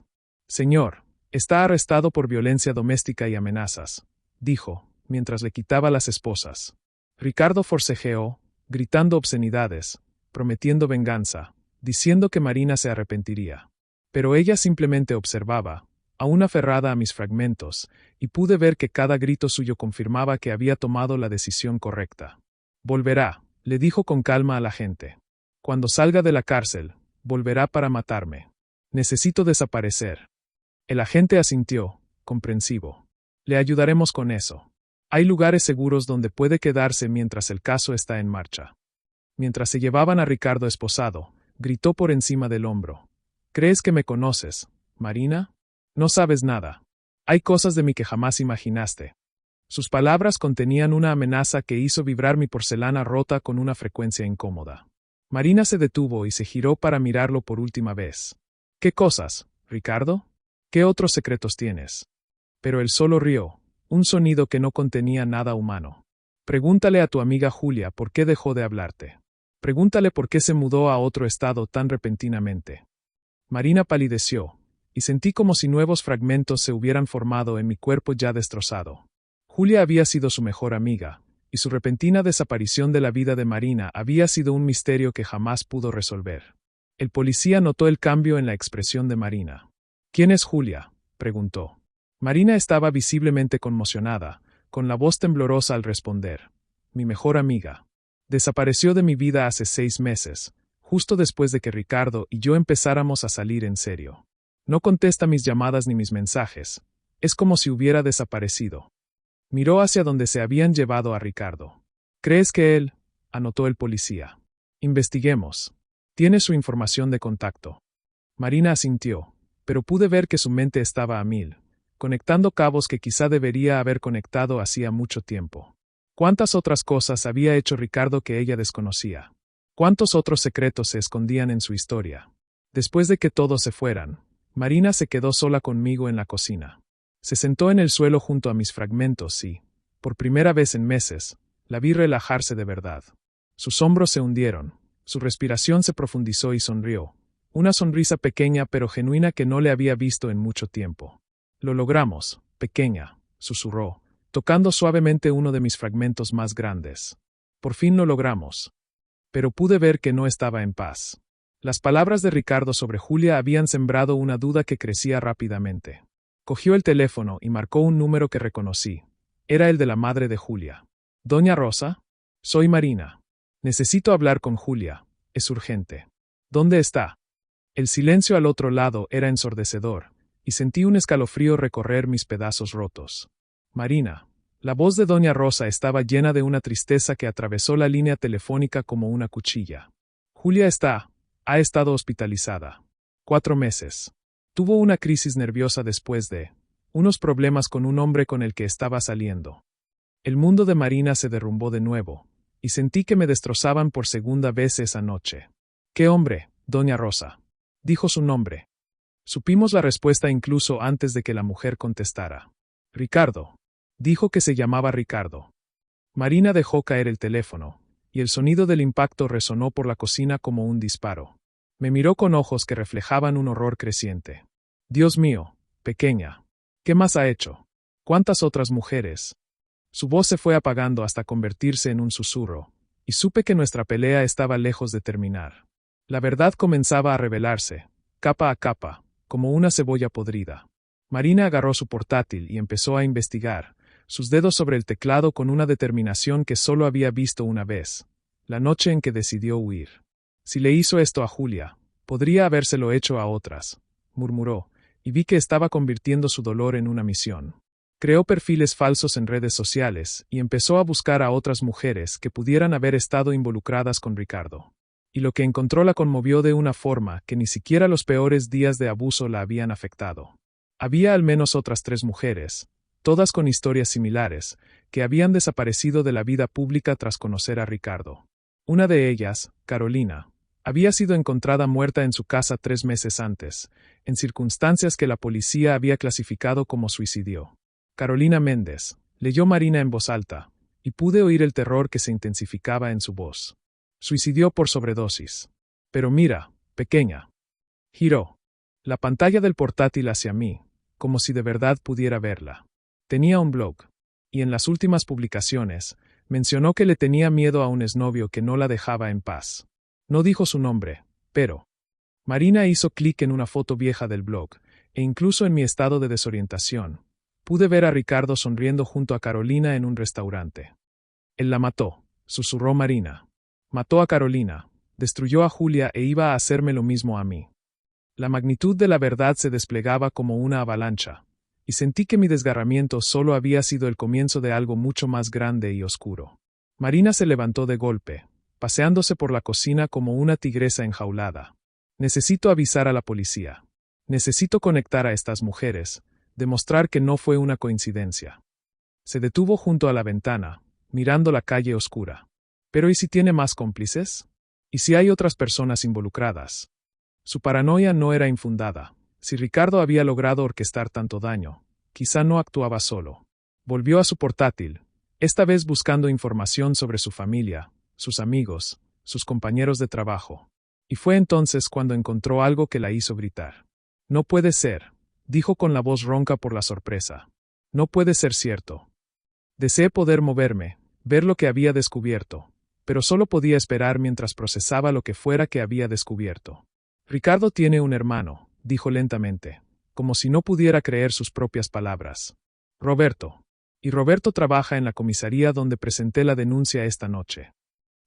Señor, está arrestado por violencia doméstica y amenazas, dijo, mientras le quitaba las esposas. Ricardo forcejeó, gritando obscenidades, prometiendo venganza, diciendo que Marina se arrepentiría. Pero ella simplemente observaba, aún aferrada a mis fragmentos, y pude ver que cada grito suyo confirmaba que había tomado la decisión correcta. Volverá, le dijo con calma a la gente. Cuando salga de la cárcel, volverá para matarme. Necesito desaparecer. El agente asintió, comprensivo. Le ayudaremos con eso. Hay lugares seguros donde puede quedarse mientras el caso está en marcha. Mientras se llevaban a Ricardo esposado, gritó por encima del hombro. ¿Crees que me conoces, Marina? No sabes nada. Hay cosas de mí que jamás imaginaste. Sus palabras contenían una amenaza que hizo vibrar mi porcelana rota con una frecuencia incómoda. Marina se detuvo y se giró para mirarlo por última vez. ¿Qué cosas, Ricardo? ¿Qué otros secretos tienes? Pero él solo rió, un sonido que no contenía nada humano. Pregúntale a tu amiga Julia por qué dejó de hablarte. Pregúntale por qué se mudó a otro estado tan repentinamente. Marina palideció, y sentí como si nuevos fragmentos se hubieran formado en mi cuerpo ya destrozado. Julia había sido su mejor amiga, y su repentina desaparición de la vida de Marina había sido un misterio que jamás pudo resolver. El policía notó el cambio en la expresión de Marina. ¿Quién es Julia?, preguntó. Marina estaba visiblemente conmocionada, con la voz temblorosa al responder. Mi mejor amiga. Desapareció de mi vida hace 6 meses, justo después de que Ricardo y yo empezáramos a salir en serio. No contesta mis llamadas ni mis mensajes. Es como si hubiera desaparecido. Miró hacia donde se habían llevado a Ricardo. ¿Crees que él? Anotó el policía. Investiguemos. Tiene su información de contacto. Marina asintió, pero pude ver que su mente estaba a 1000, conectando cabos que quizá debería haber conectado hacía mucho tiempo. ¿Cuántas otras cosas había hecho Ricardo que ella desconocía? ¿Cuántos otros secretos se escondían en su historia? Después de que todos se fueran, Marina se quedó sola conmigo en la cocina. Se sentó en el suelo junto a mis fragmentos y, por primera vez en meses, la vi relajarse de verdad. Sus hombros se hundieron, su respiración se profundizó y sonrió, una sonrisa pequeña pero genuina que no le había visto en mucho tiempo. Lo logramos, pequeña, susurró, tocando suavemente uno de mis fragmentos más grandes. Por fin lo logramos. Pero pude ver que no estaba en paz. Las palabras de Ricardo sobre Julia habían sembrado una duda que crecía rápidamente. Cogió el teléfono y marcó un número que reconocí. Era el de la madre de Julia. ¿Doña Rosa? Soy Marina. Necesito hablar con Julia. Es urgente. ¿Dónde está? El silencio al otro lado era ensordecedor, y sentí un escalofrío recorrer mis pedazos rotos. Marina. La voz de Doña Rosa estaba llena de una tristeza que atravesó la línea telefónica como una cuchilla. Julia ha estado hospitalizada. 4 meses. Tuvo una crisis nerviosa después de unos problemas con un hombre con el que estaba saliendo. El mundo de Marina se derrumbó de nuevo, y sentí que me destrozaban por segunda vez esa noche. ¿Qué hombre, Doña Rosa? Dijo su nombre. Supimos la respuesta incluso antes de que la mujer contestara. Ricardo. Dijo que se llamaba Ricardo. Marina dejó caer el teléfono, y el sonido del impacto resonó por la cocina como un disparo. Me miró con ojos que reflejaban un horror creciente. Dios mío, pequeña. ¿Qué más ha hecho? ¿Cuántas otras mujeres? Su voz se fue apagando hasta convertirse en un susurro, y supe que nuestra pelea estaba lejos de terminar. La verdad comenzaba a revelarse, capa a capa, como una cebolla podrida. Marina agarró su portátil y empezó a investigar, sus dedos sobre el teclado con una determinación que solo había visto una vez, la noche en que decidió huir. Si le hizo esto a Julia, podría habérselo hecho a otras, murmuró, y vi que estaba convirtiendo su dolor en una misión. Creó perfiles falsos en redes sociales y empezó a buscar a otras mujeres que pudieran haber estado involucradas con Ricardo. Y lo que encontró la conmovió de una forma que ni siquiera los peores días de abuso la habían afectado. Había al menos otras 3 mujeres, todas con historias similares, que habían desaparecido de la vida pública tras conocer a Ricardo. Una de ellas, Carolina, había sido encontrada muerta en su casa 3 meses antes, en circunstancias que la policía había clasificado como suicidio. Carolina Méndez, leyó Marina en voz alta, y pude oír el terror que se intensificaba en su voz. Suicidió por sobredosis. Pero mira, pequeña. Giró la pantalla del portátil hacia mí, como si de verdad pudiera verla. Tenía un blog, y en las últimas publicaciones, mencionó que le tenía miedo a un exnovio que no la dejaba en paz. No dijo su nombre, pero... Marina hizo clic en una foto vieja del blog, e incluso en mi estado de desorientación, pude ver a Ricardo sonriendo junto a Carolina en un restaurante. Él la mató, susurró Marina. Mató a Carolina, destruyó a Julia e iba a hacerme lo mismo a mí. La magnitud de la verdad se desplegaba como una avalancha, y sentí que mi desgarramiento solo había sido el comienzo de algo mucho más grande y oscuro. Marina se levantó de golpe, paseándose por la cocina como una tigresa enjaulada. Necesito avisar a la policía. Necesito conectar a estas mujeres, demostrar que no fue una coincidencia. Se detuvo junto a la ventana, mirando la calle oscura. ¿Pero y si tiene más cómplices? ¿Y si hay otras personas involucradas? Su paranoia no era infundada. Si Ricardo había logrado orquestar tanto daño, quizá no actuaba solo. Volvió a su portátil, esta vez buscando información sobre su familia, sus amigos, sus compañeros de trabajo. Y fue entonces cuando encontró algo que la hizo gritar. No puede ser, dijo con la voz ronca por la sorpresa. No puede ser cierto. Deseé poder moverme, ver lo que había descubierto, pero solo podía esperar mientras procesaba lo que fuera que había descubierto. Ricardo tiene un hermano, dijo lentamente, como si no pudiera creer sus propias palabras. Roberto. Y Roberto trabaja en la comisaría donde presenté la denuncia esta noche.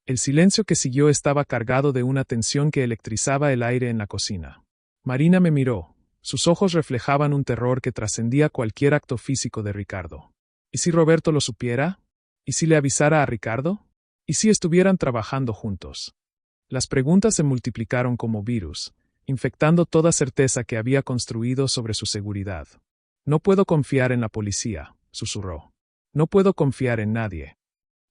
El silencio que siguió estaba cargado de una tensión que electrizaba el aire en la cocina. Marina me miró, sus ojos reflejaban un terror que trascendía cualquier acto físico de Ricardo. ¿Y si Roberto lo supiera? ¿Y si le avisara a Ricardo? ¿Y si estuvieran trabajando juntos? Las preguntas se multiplicaron como virus, infectando toda certeza que había construido sobre su seguridad. No puedo confiar en la policía, susurró. No puedo confiar en nadie.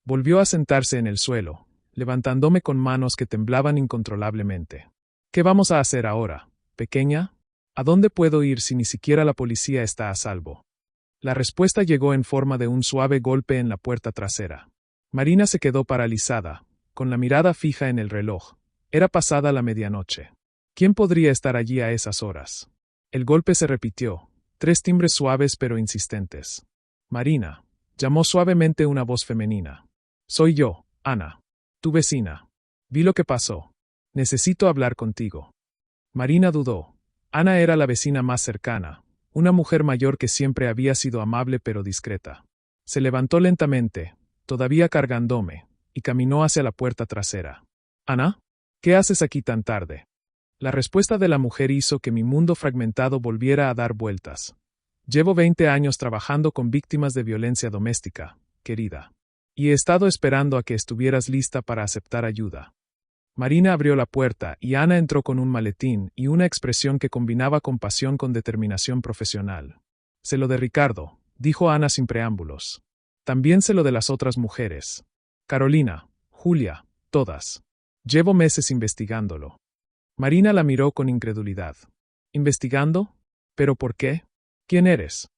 Volvió a sentarse en el suelo, levantándome con manos que temblaban incontrolablemente. ¿Qué vamos a hacer ahora, pequeña? ¿A dónde puedo ir si ni siquiera la policía está a salvo? La respuesta llegó en forma de un suave golpe en la puerta trasera. Marina se quedó paralizada, con la mirada fija en el reloj. Era pasada la medianoche. ¿Quién podría estar allí a esas horas? El golpe se repitió, 3 timbres suaves pero insistentes. Marina, llamó suavemente una voz femenina. Soy yo, Ana, tu vecina. Vi lo que pasó. Necesito hablar contigo. Marina dudó. Ana era la vecina más cercana, una mujer mayor que siempre había sido amable pero discreta. Se levantó lentamente, todavía cargándome, y caminó hacia la puerta trasera. ¿Ana? ¿Qué haces aquí tan tarde? La respuesta de la mujer hizo que mi mundo fragmentado volviera a dar vueltas. Llevo 20 años trabajando con víctimas de violencia doméstica, querida. Y he estado esperando a que estuvieras lista para aceptar ayuda. Marina abrió la puerta y Ana entró con un maletín y una expresión que combinaba compasión con determinación profesional. Sé lo de Ricardo, dijo Ana sin preámbulos. También sé lo de las otras mujeres. Carolina, Julia, todas. Llevo meses investigándolo. Marina la miró con incredulidad. ¿Investigando? ¿Pero por qué? ¿Quién eres?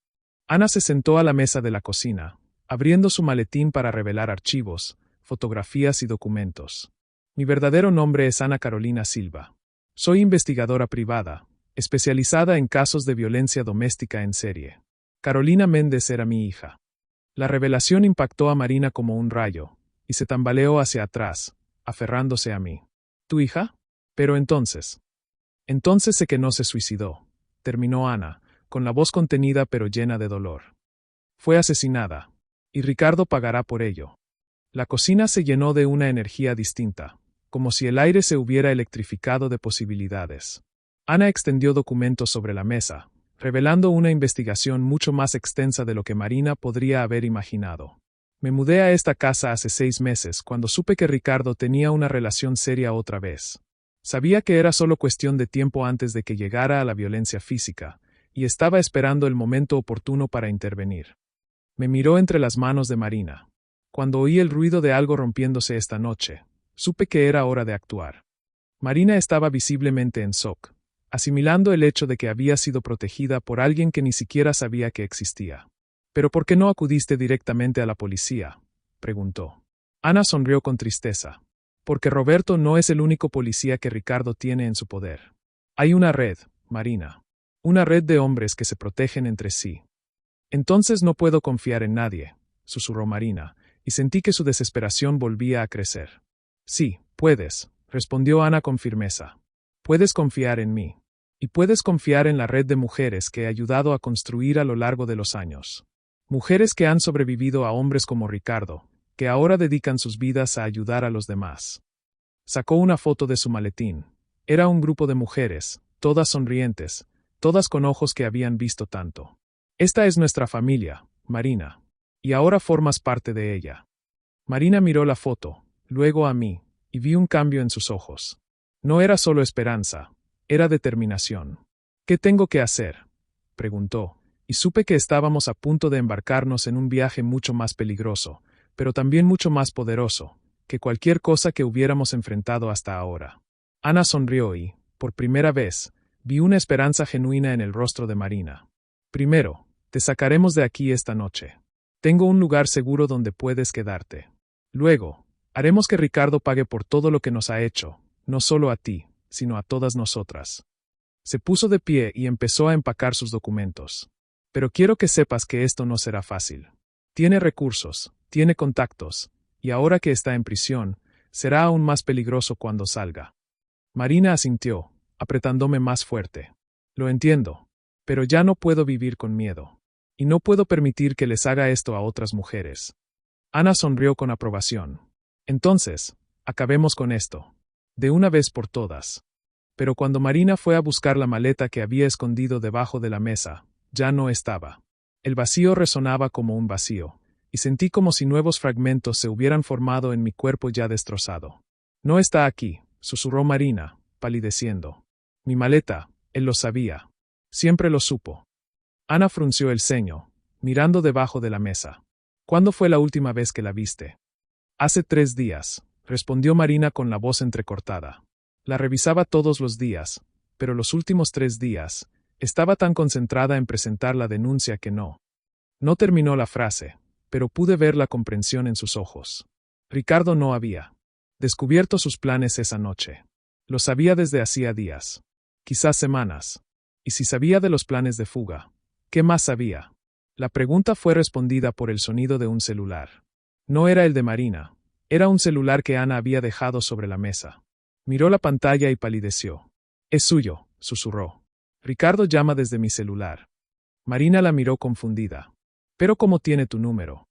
Ana se sentó a la mesa de la cocina, abriendo su maletín para revelar archivos, fotografías y documentos. Mi verdadero nombre es Ana Carolina Silva. Soy investigadora privada, especializada en casos de violencia doméstica en serie. Carolina Méndez era mi hija. La revelación impactó a Marina como un rayo, y se tambaleó hacia atrás, aferrándose a mí. ¿Tu hija? Pero entonces sé que no se suicidó, terminó Ana, con la voz contenida pero llena de dolor. Fue asesinada. Y Ricardo pagará por ello. La cocina se llenó de una energía distinta, como si el aire se hubiera electrificado de posibilidades. Ana extendió documentos sobre la mesa, revelando una investigación mucho más extensa de lo que Marina podría haber imaginado. Me mudé a esta casa hace 6 meses cuando supe que Ricardo tenía una relación seria otra vez. Sabía que era solo cuestión de tiempo antes de que llegara a la violencia física, y estaba esperando el momento oportuno para intervenir. Me miró entre las manos de Marina. Cuando oí el ruido de algo rompiéndose esta noche, supe que era hora de actuar. Marina estaba visiblemente en shock, asimilando el hecho de que había sido protegida por alguien que ni siquiera sabía que existía. ¿Pero por qué no acudiste directamente a la policía?, preguntó. Ana sonrió con tristeza. Porque Roberto no es el único policía que Ricardo tiene en su poder. Hay una red, Marina. Una red de hombres que se protegen entre sí. Entonces no puedo confiar en nadie, susurró Marina, y sentí que su desesperación volvía a crecer. Sí, puedes, respondió Ana con firmeza. Puedes confiar en mí. Y puedes confiar en la red de mujeres que he ayudado a construir a lo largo de los años. Mujeres que han sobrevivido a hombres como Ricardo, que ahora dedican sus vidas a ayudar a los demás. Sacó una foto de su maletín. Era un grupo de mujeres, todas sonrientes, todas con ojos que habían visto tanto. Esta es nuestra familia, Marina. Y ahora formas parte de ella. Marina miró la foto, luego a mí, y vi un cambio en sus ojos. No era solo esperanza, era determinación. ¿Qué tengo que hacer?, preguntó, y supe que estábamos a punto de embarcarnos en un viaje mucho más peligroso, pero también mucho más poderoso, que cualquier cosa que hubiéramos enfrentado hasta ahora. Ana sonrió y, por primera vez, vi una esperanza genuina en el rostro de Marina. Primero, te sacaremos de aquí esta noche. Tengo un lugar seguro donde puedes quedarte. Luego, haremos que Ricardo pague por todo lo que nos ha hecho, no solo a ti, sino a todas nosotras. Se puso de pie y empezó a empacar sus documentos. Pero quiero que sepas que esto no será fácil. Tiene recursos, tiene contactos, y ahora que está en prisión, será aún más peligroso cuando salga. Marina asintió, apretándome más fuerte. Lo entiendo, pero ya no puedo vivir con miedo. Y no puedo permitir que les haga esto a otras mujeres. Ana sonrió con aprobación. Entonces, acabemos con esto. De una vez por todas. Pero cuando Marina fue a buscar la maleta que había escondido debajo de la mesa, ya no estaba. El vacío resonaba como un vacío, y sentí como si nuevos fragmentos se hubieran formado en mi cuerpo ya destrozado. No está aquí, susurró Marina, palideciendo. Mi maleta, él lo sabía. Siempre lo supo. Ana frunció el ceño, mirando debajo de la mesa. ¿Cuándo fue la última vez que la viste? Hace 3 días, respondió Marina con la voz entrecortada. La revisaba todos los días, pero los últimos 3 días, estaba tan concentrada en presentar la denuncia que no. No terminó la frase, pero pude ver la comprensión en sus ojos. Ricardo no había descubierto sus planes esa noche. Lo sabía desde hacía días, quizás semanas. Y si sabía de los planes de fuga, ¿qué más sabía? La pregunta fue respondida por el sonido de un celular. No era el de Marina, era un celular que Ana había dejado sobre la mesa. Miró la pantalla y palideció. Es suyo, susurró. Ricardo llama desde mi celular. Marina la miró confundida. ¿Pero cómo tiene tu número?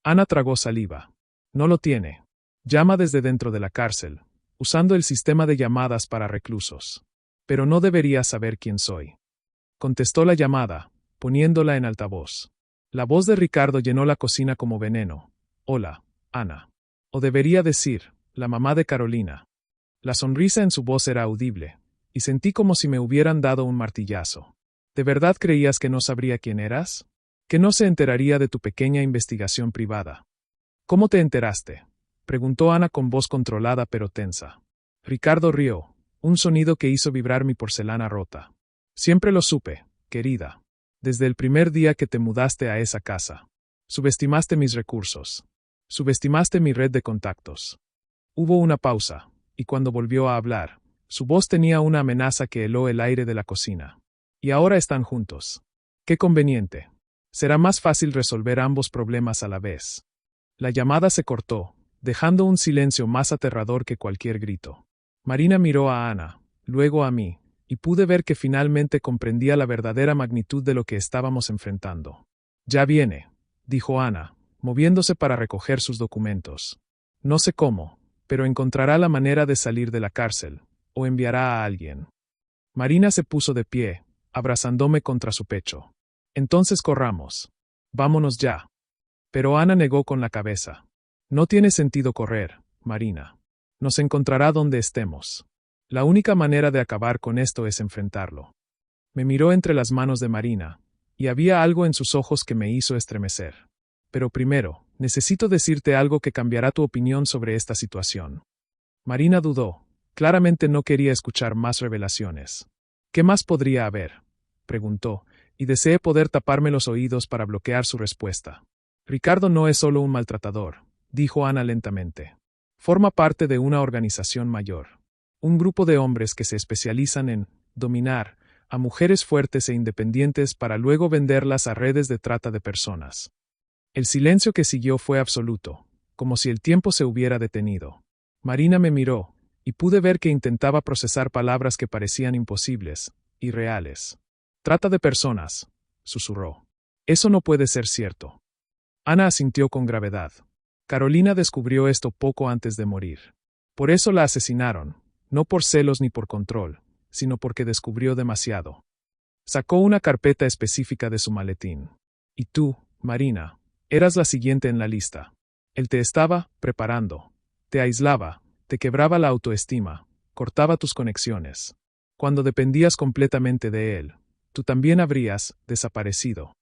Ana tragó saliva. No lo tiene. Llama desde dentro de la cárcel, usando el sistema de llamadas para reclusos. Pero no debería saber quién soy. Contestó la llamada, poniéndola en altavoz. La voz de Ricardo llenó la cocina como veneno. Hola, Ana. O debería decir, la mamá de Carolina. La sonrisa en su voz era audible, y sentí como si me hubieran dado un martillazo. ¿De verdad creías que no sabría quién eras? ¿Que no se enteraría de tu pequeña investigación privada? ¿Cómo te enteraste?, preguntó Ana con voz controlada pero tensa. Ricardo rió, un sonido que hizo vibrar mi porcelana rota. Siempre lo supe, querida. Desde el primer día que te mudaste a esa casa. Subestimaste mis recursos. Subestimaste mi red de contactos. Hubo una pausa, y cuando volvió a hablar, su voz tenía una amenaza que heló el aire de la cocina. Y ahora están juntos. Qué conveniente. Será más fácil resolver ambos problemas a la vez. La llamada se cortó, dejando un silencio más aterrador que cualquier grito. Marina miró a Ana, luego a mí, y pude ver que finalmente comprendía la verdadera magnitud de lo que estábamos enfrentando. Ya viene, dijo Ana, moviéndose para recoger sus documentos. No sé cómo, pero encontrará la manera de salir de la cárcel, o enviará a alguien. Marina se puso de pie, abrazándome contra su pecho. Entonces corramos. Vámonos ya. Pero Ana negó con la cabeza. No tiene sentido correr, Marina. Nos encontrará donde estemos. La única manera de acabar con esto es enfrentarlo. Me miró entre las manos de Marina, y había algo en sus ojos que me hizo estremecer. Pero primero, necesito decirte algo que cambiará tu opinión sobre esta situación. Marina dudó. Claramente no quería escuchar más revelaciones. ¿Qué más podría haber?, preguntó, y deseé poder taparme los oídos para bloquear su respuesta. Ricardo no es solo un maltratador, dijo Ana lentamente. Forma parte de una organización mayor. Un grupo de hombres que se especializan en dominar a mujeres fuertes e independientes para luego venderlas a redes de trata de personas. El silencio que siguió fue absoluto, como si el tiempo se hubiera detenido. Marina me miró, y pude ver que intentaba procesar palabras que parecían imposibles, irreales. Trata de personas, susurró. Eso no puede ser cierto. Ana asintió con gravedad. Carolina descubrió esto poco antes de morir. Por eso la asesinaron, no por celos ni por control, sino porque descubrió demasiado. Sacó una carpeta específica de su maletín. Y tú, Marina, eras la siguiente en la lista. Él te estaba preparando, te aislaba, te quebraba la autoestima, cortaba tus conexiones. Cuando dependías completamente de él, tú también habrías desaparecido.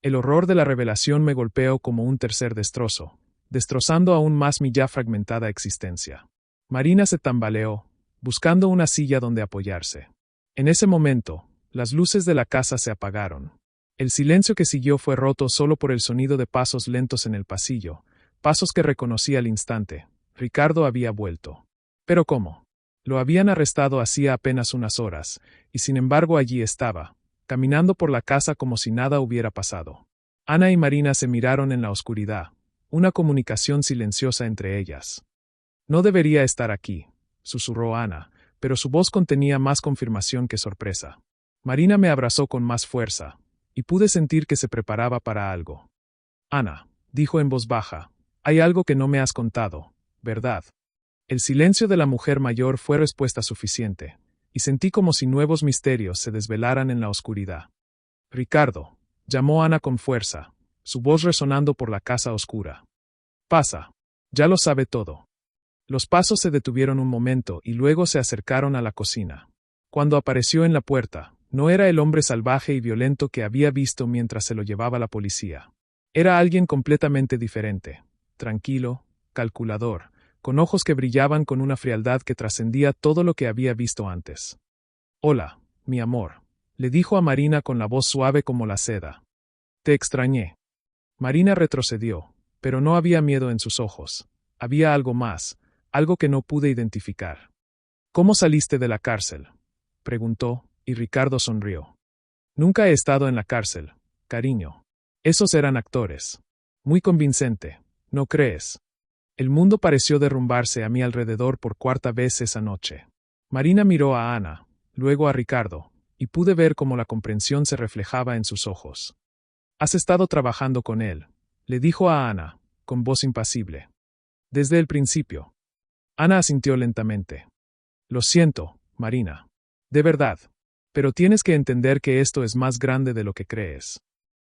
El horror de la revelación me golpeó como un tercer destrozo, destrozando aún más mi ya fragmentada existencia. Marina se tambaleó, buscando una silla donde apoyarse. En ese momento, las luces de la casa se apagaron. El silencio que siguió fue roto solo por el sonido de pasos lentos en el pasillo, pasos que reconocí al instante. Ricardo había vuelto. ¿Pero cómo? Lo habían arrestado hacía apenas unas horas, y sin embargo allí estaba, caminando por la casa como si nada hubiera pasado. Ana y Marina se miraron en la oscuridad, una comunicación silenciosa entre ellas. No debería estar aquí, susurró Ana, pero su voz contenía más confirmación que sorpresa. Marina me abrazó con más fuerza, y pude sentir que se preparaba para algo. Ana, dijo en voz baja, hay algo que no me has contado, ¿verdad? El silencio de la mujer mayor fue respuesta suficiente, y sentí como si nuevos misterios se desvelaran en la oscuridad. Ricardo, llamó Ana con fuerza, su voz resonando por la casa oscura. Pasa. Ya lo sabe todo. Los pasos se detuvieron un momento y luego se acercaron a la cocina. Cuando apareció en la puerta, no era el hombre salvaje y violento que había visto mientras se lo llevaba la policía. Era alguien completamente diferente, tranquilo, calculador, con ojos que brillaban con una frialdad que trascendía todo lo que había visto antes. Hola, mi amor, le dijo a Marina con la voz suave como la seda. Te extrañé. Marina retrocedió, pero no había miedo en sus ojos. Había algo más, algo que no pude identificar. ¿Cómo saliste de la cárcel?, preguntó, y Ricardo sonrió. Nunca he estado en la cárcel, cariño. Esos eran actores. Muy convincente, ¿no crees? El mundo pareció derrumbarse a mi alrededor por cuarta vez esa noche. Marina miró a Ana, luego a Ricardo, y pude ver cómo la comprensión se reflejaba en sus ojos. Has estado trabajando con él, le dijo a Ana, con voz impasible. Desde el principio. Ana asintió lentamente. Lo siento, Marina. De verdad. Pero tienes que entender que esto es más grande de lo que crees.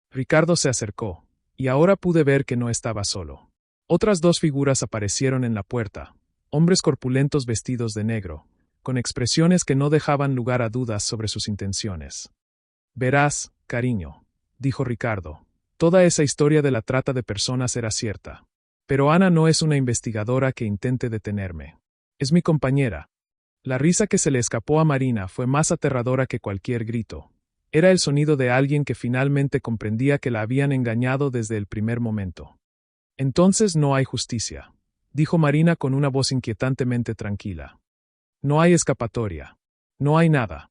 Ricardo se acercó, y ahora pude ver que no estaba solo. Otras dos figuras aparecieron en la puerta, hombres corpulentos vestidos de negro, con expresiones que no dejaban lugar a dudas sobre sus intenciones. Verás, cariño, dijo Ricardo, toda esa historia de la trata de personas era cierta. Pero Ana no es una investigadora que intente detenerme. Es mi compañera. La risa que se le escapó a Marina fue más aterradora que cualquier grito. Era el sonido de alguien que finalmente comprendía que la habían engañado desde el primer momento. Entonces no hay justicia, dijo Marina con una voz inquietantemente tranquila. No hay escapatoria. No hay nada.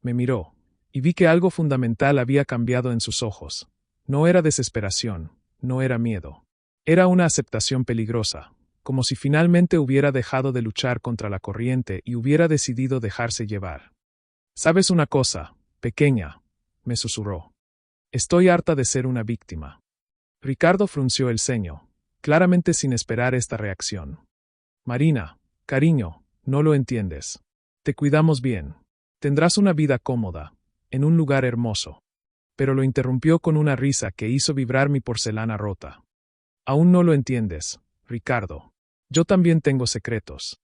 Me miró, y vi que algo fundamental había cambiado en sus ojos. No era desesperación, no era miedo. Era una aceptación peligrosa, como si finalmente hubiera dejado de luchar contra la corriente y hubiera decidido dejarse llevar. ¿Sabes una cosa, pequeña?, me susurró. Estoy harta de ser una víctima. Ricardo frunció el ceño, claramente sin esperar esta reacción. Marina, cariño, no lo entiendes. Te cuidamos bien. Tendrás una vida cómoda, en un lugar hermoso. Pero lo interrumpió con una risa que hizo vibrar mi porcelana rota. Aún no lo entiendes, Ricardo. Yo también tengo secretos.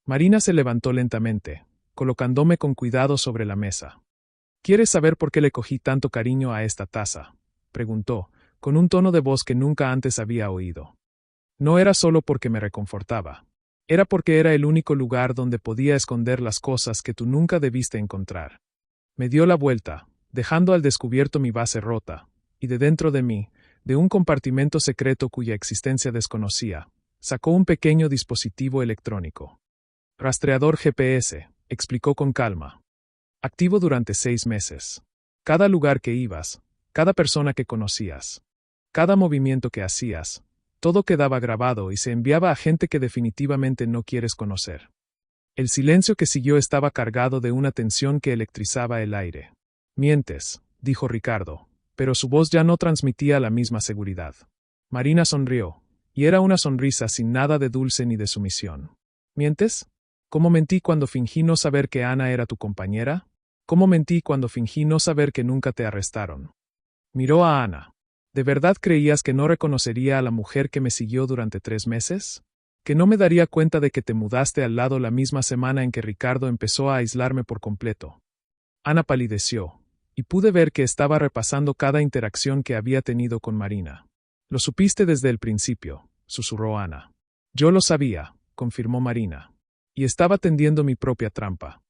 Marina se levantó lentamente, colocándome con cuidado sobre la mesa. ¿Quieres saber por qué le cogí tanto cariño a esta taza?, preguntó, con un tono de voz que nunca antes había oído. No era solo porque me reconfortaba. Era porque era el único lugar donde podía esconder las cosas que tú nunca debiste encontrar. Me dio la vuelta, dejando al descubierto mi base rota, y de dentro de mí, de un compartimento secreto cuya existencia desconocía, sacó un pequeño dispositivo electrónico. Rastreador GPS, explicó con calma. Activo durante 6 meses. Cada lugar que ibas, cada persona que conocías, cada movimiento que hacías, todo quedaba grabado y se enviaba a gente que definitivamente no quieres conocer. El silencio que siguió estaba cargado de una tensión que electrizaba el aire. Mientes, dijo Ricardo, pero su voz ya no transmitía la misma seguridad. Marina sonrió, y era una sonrisa sin nada de dulce ni de sumisión. ¿Mientes? ¿Cómo mentí cuando fingí no saber que Ana era tu compañera? ¿Cómo mentí cuando fingí no saber que nunca te arrestaron? Miró a Ana. ¿De verdad creías que no reconocería a la mujer que me siguió durante 3 meses? ¿Que no me daría cuenta de que te mudaste al lado la misma semana en que Ricardo empezó a aislarme por completo? Ana palideció, y pude ver que estaba repasando cada interacción que había tenido con Marina. Lo supiste desde el principio, susurró Ana. Yo lo sabía, confirmó Marina. Y estaba tendiendo mi propia trampa.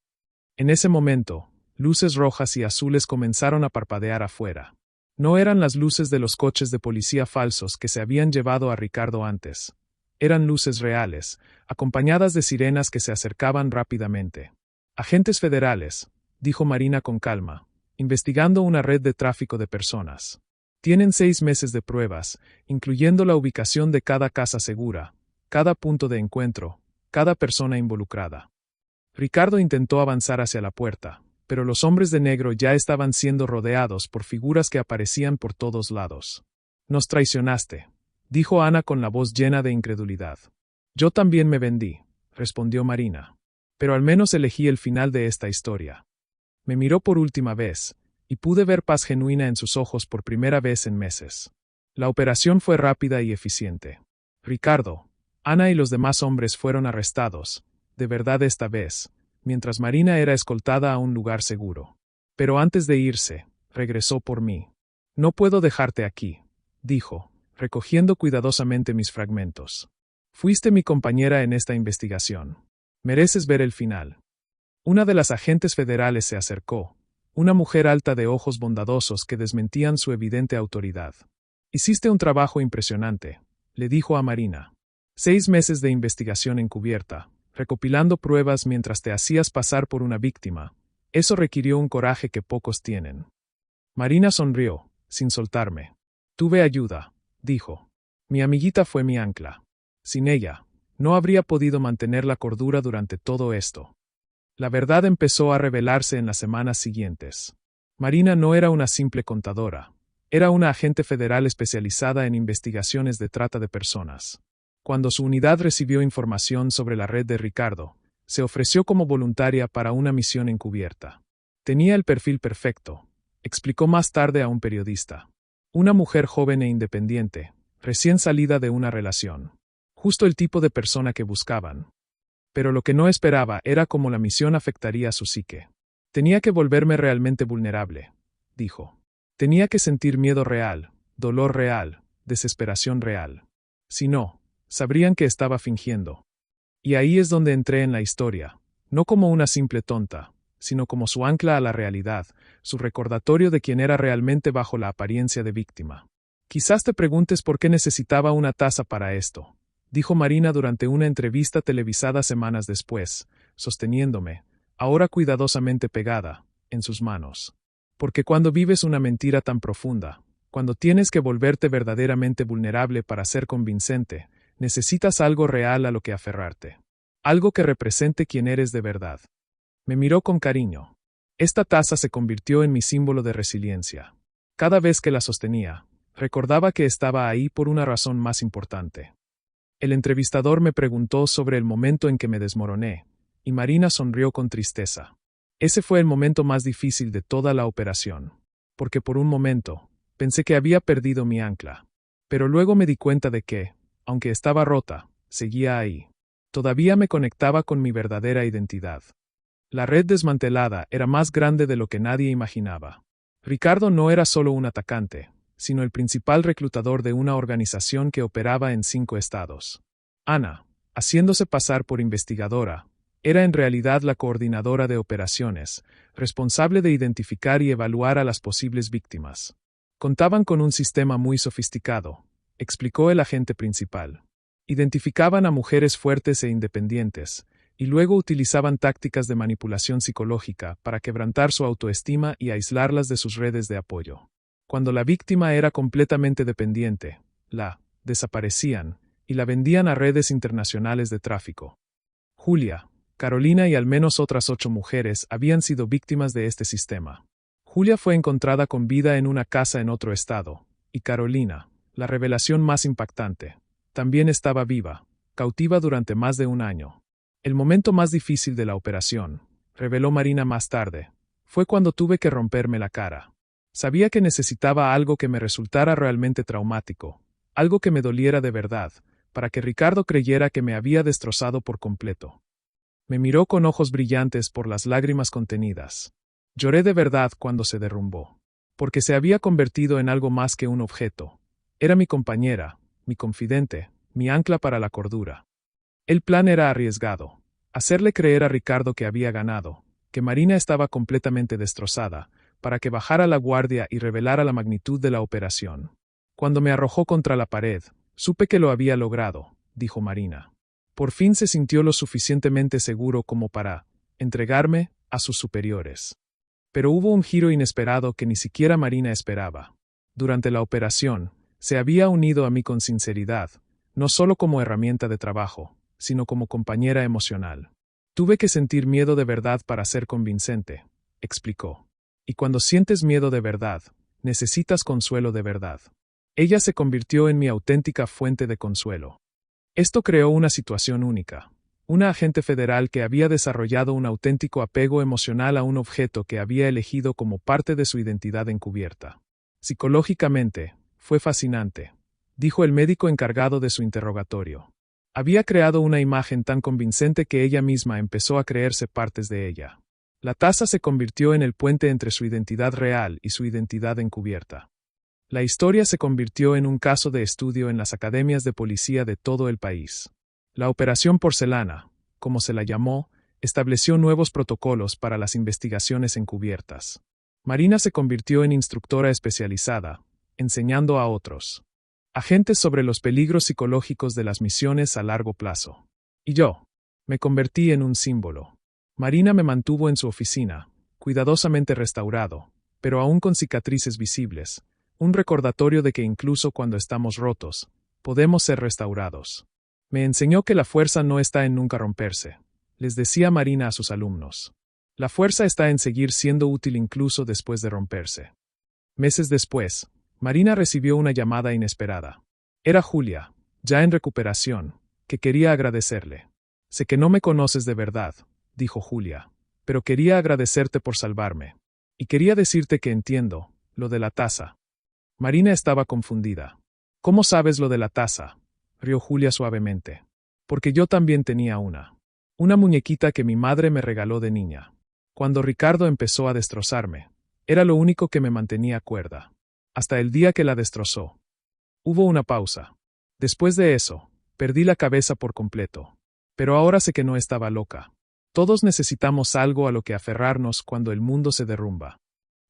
En ese momento, luces rojas y azules comenzaron a parpadear afuera. No eran las luces de los coches de policía falsos que se habían llevado a Ricardo antes. Eran luces reales, acompañadas de sirenas que se acercaban rápidamente. Agentes federales, dijo Marina con calma, investigando una red de tráfico de personas. Tienen 6 meses de pruebas, incluyendo la ubicación de cada casa segura, cada punto de encuentro, cada persona involucrada. Ricardo intentó avanzar hacia la puerta, pero los hombres de negro ya estaban siendo rodeados por figuras que aparecían por todos lados. Nos traicionaste, dijo Ana con la voz llena de incredulidad. Yo también me vendí, respondió Marina. Pero al menos elegí el final de esta historia. Me miró por última vez, y pude ver paz genuina en sus ojos por primera vez en meses. La operación fue rápida y eficiente. Ricardo, Ana y los demás hombres fueron arrestados, de verdad esta vez, mientras Marina era escoltada a un lugar seguro. Pero antes de irse, regresó por mí. No puedo dejarte aquí, dijo, recogiendo cuidadosamente mis fragmentos. Fuiste mi compañera en esta investigación. Mereces ver el final. Una de las agentes federales se acercó, una mujer alta de ojos bondadosos que desmentían su evidente autoridad. Hiciste un trabajo impresionante, le dijo a Marina. 6 meses de investigación encubierta, recopilando pruebas mientras te hacías pasar por una víctima. Eso requirió un coraje que pocos tienen. Marina sonrió, sin soltarme. Tuve ayuda, dijo. Mi amiguita fue mi ancla. Sin ella, no habría podido mantener la cordura durante todo esto. La verdad empezó a revelarse en las semanas siguientes. Marina no era una simple contadora. Era una agente federal especializada en investigaciones de trata de personas. Cuando su unidad recibió información sobre la red de Ricardo, se ofreció como voluntaria para una misión encubierta. Tenía el perfil perfecto, explicó más tarde a un periodista. Una mujer joven e independiente, recién salida de una relación. Justo el tipo de persona que buscaban. Pero lo que no esperaba era cómo la misión afectaría a su psique. Tenía que volverme realmente vulnerable, dijo. Tenía que sentir miedo real, dolor real, desesperación real. Si no, sabrían que estaba fingiendo. Y ahí es donde entré en la historia, no como una simple tonta, sino como su ancla a la realidad, su recordatorio de quién era realmente bajo la apariencia de víctima. Quizás te preguntes por qué necesitaba una taza para esto, dijo Marina durante una entrevista televisada semanas después, sosteniéndome, ahora cuidadosamente pegada, en sus manos. Porque cuando vives una mentira tan profunda, cuando tienes que volverte verdaderamente vulnerable para ser convincente, necesitas algo real a lo que aferrarte. Algo que represente quién eres de verdad. Me miró con cariño. Esta taza se convirtió en mi símbolo de resiliencia. Cada vez que la sostenía, recordaba que estaba ahí por una razón más importante. El entrevistador me preguntó sobre el momento en que me desmoroné, y Marina sonrió con tristeza. Ese fue el momento más difícil de toda la operación, porque por un momento, pensé que había perdido mi ancla. Pero luego me di cuenta de que, aunque estaba rota, seguía ahí. Todavía me conectaba con mi verdadera identidad. La red desmantelada era más grande de lo que nadie imaginaba. Ricardo no era solo un atacante, sino el principal reclutador de una organización que operaba en 5 estados. Ana, haciéndose pasar por investigadora, era en realidad la coordinadora de operaciones, responsable de identificar y evaluar a las posibles víctimas. Contaban con un sistema muy sofisticado, explicó el agente principal. Identificaban a mujeres fuertes e independientes, y luego utilizaban tácticas de manipulación psicológica para quebrantar su autoestima y aislarlas de sus redes de apoyo. Cuando la víctima era completamente dependiente, la desaparecían y la vendían a redes internacionales de tráfico. Julia, Carolina y al menos otras 8 mujeres habían sido víctimas de este sistema. Julia fue encontrada con vida en una casa en otro estado, y Carolina, la revelación más impactante, también estaba viva, cautiva durante más de un año. El momento más difícil de la operación, reveló Marina más tarde, fue cuando tuve que romperme la cara. Sabía que necesitaba algo que me resultara realmente traumático, algo que me doliera de verdad, para que Ricardo creyera que me había destrozado por completo. Me miró con ojos brillantes por las lágrimas contenidas. Lloré de verdad cuando se derrumbó, porque se había convertido en algo más que un objeto. Era mi compañera, mi confidente, mi ancla para la cordura. El plan era arriesgado, hacerle creer a Ricardo que había ganado, que Marina estaba completamente destrozada, para que bajara la guardia y revelara la magnitud de la operación. Cuando me arrojó contra la pared, supe que lo había logrado, dijo Marina. Por fin se sintió lo suficientemente seguro como para entregarme a sus superiores. Pero hubo un giro inesperado que ni siquiera Marina esperaba. Durante la operación, se había unido a mí con sinceridad, no solo como herramienta de trabajo, sino como compañera emocional. Tuve que sentir miedo de verdad para ser convincente, explicó. Y cuando sientes miedo de verdad, necesitas consuelo de verdad. Ella se convirtió en mi auténtica fuente de consuelo. Esto creó una situación única. Una agente federal que había desarrollado un auténtico apego emocional a un objeto que había elegido como parte de su identidad encubierta. Psicológicamente, fue fascinante, dijo el médico encargado de su interrogatorio. Había creado una imagen tan convincente que ella misma empezó a creerse partes de ella. La taza se convirtió en el puente entre su identidad real y su identidad encubierta. La historia se convirtió en un caso de estudio en las academias de policía de todo el país. La Operación Porcelana, como se la llamó, estableció nuevos protocolos para las investigaciones encubiertas. Marina se convirtió en instructora especializada, enseñando a otros agentes sobre los peligros psicológicos de las misiones a largo plazo. Y yo me convertí en un símbolo. Marina me mantuvo en su oficina, cuidadosamente restaurado, pero aún con cicatrices visibles, un recordatorio de que incluso cuando estamos rotos, podemos ser restaurados. Me enseñó que la fuerza no está en nunca romperse, les decía Marina a sus alumnos. La fuerza está en seguir siendo útil incluso después de romperse. Meses después, Marina recibió una llamada inesperada. Era Julia, ya en recuperación, que quería agradecerle. Sé que no me conoces de verdad, dijo Julia, pero quería agradecerte por salvarme. Y quería decirte que entiendo, lo de la taza. Marina estaba confundida. ¿Cómo sabes lo de la taza?, rió Julia suavemente. Porque yo también tenía una. Una muñequita que mi madre me regaló de niña. Cuando Ricardo empezó a destrozarme, era lo único que me mantenía cuerda. Hasta el día que la destrozó. Hubo una pausa. Después de eso, perdí la cabeza por completo. Pero ahora sé que no estaba loca. Todos necesitamos algo a lo que aferrarnos cuando el mundo se derrumba.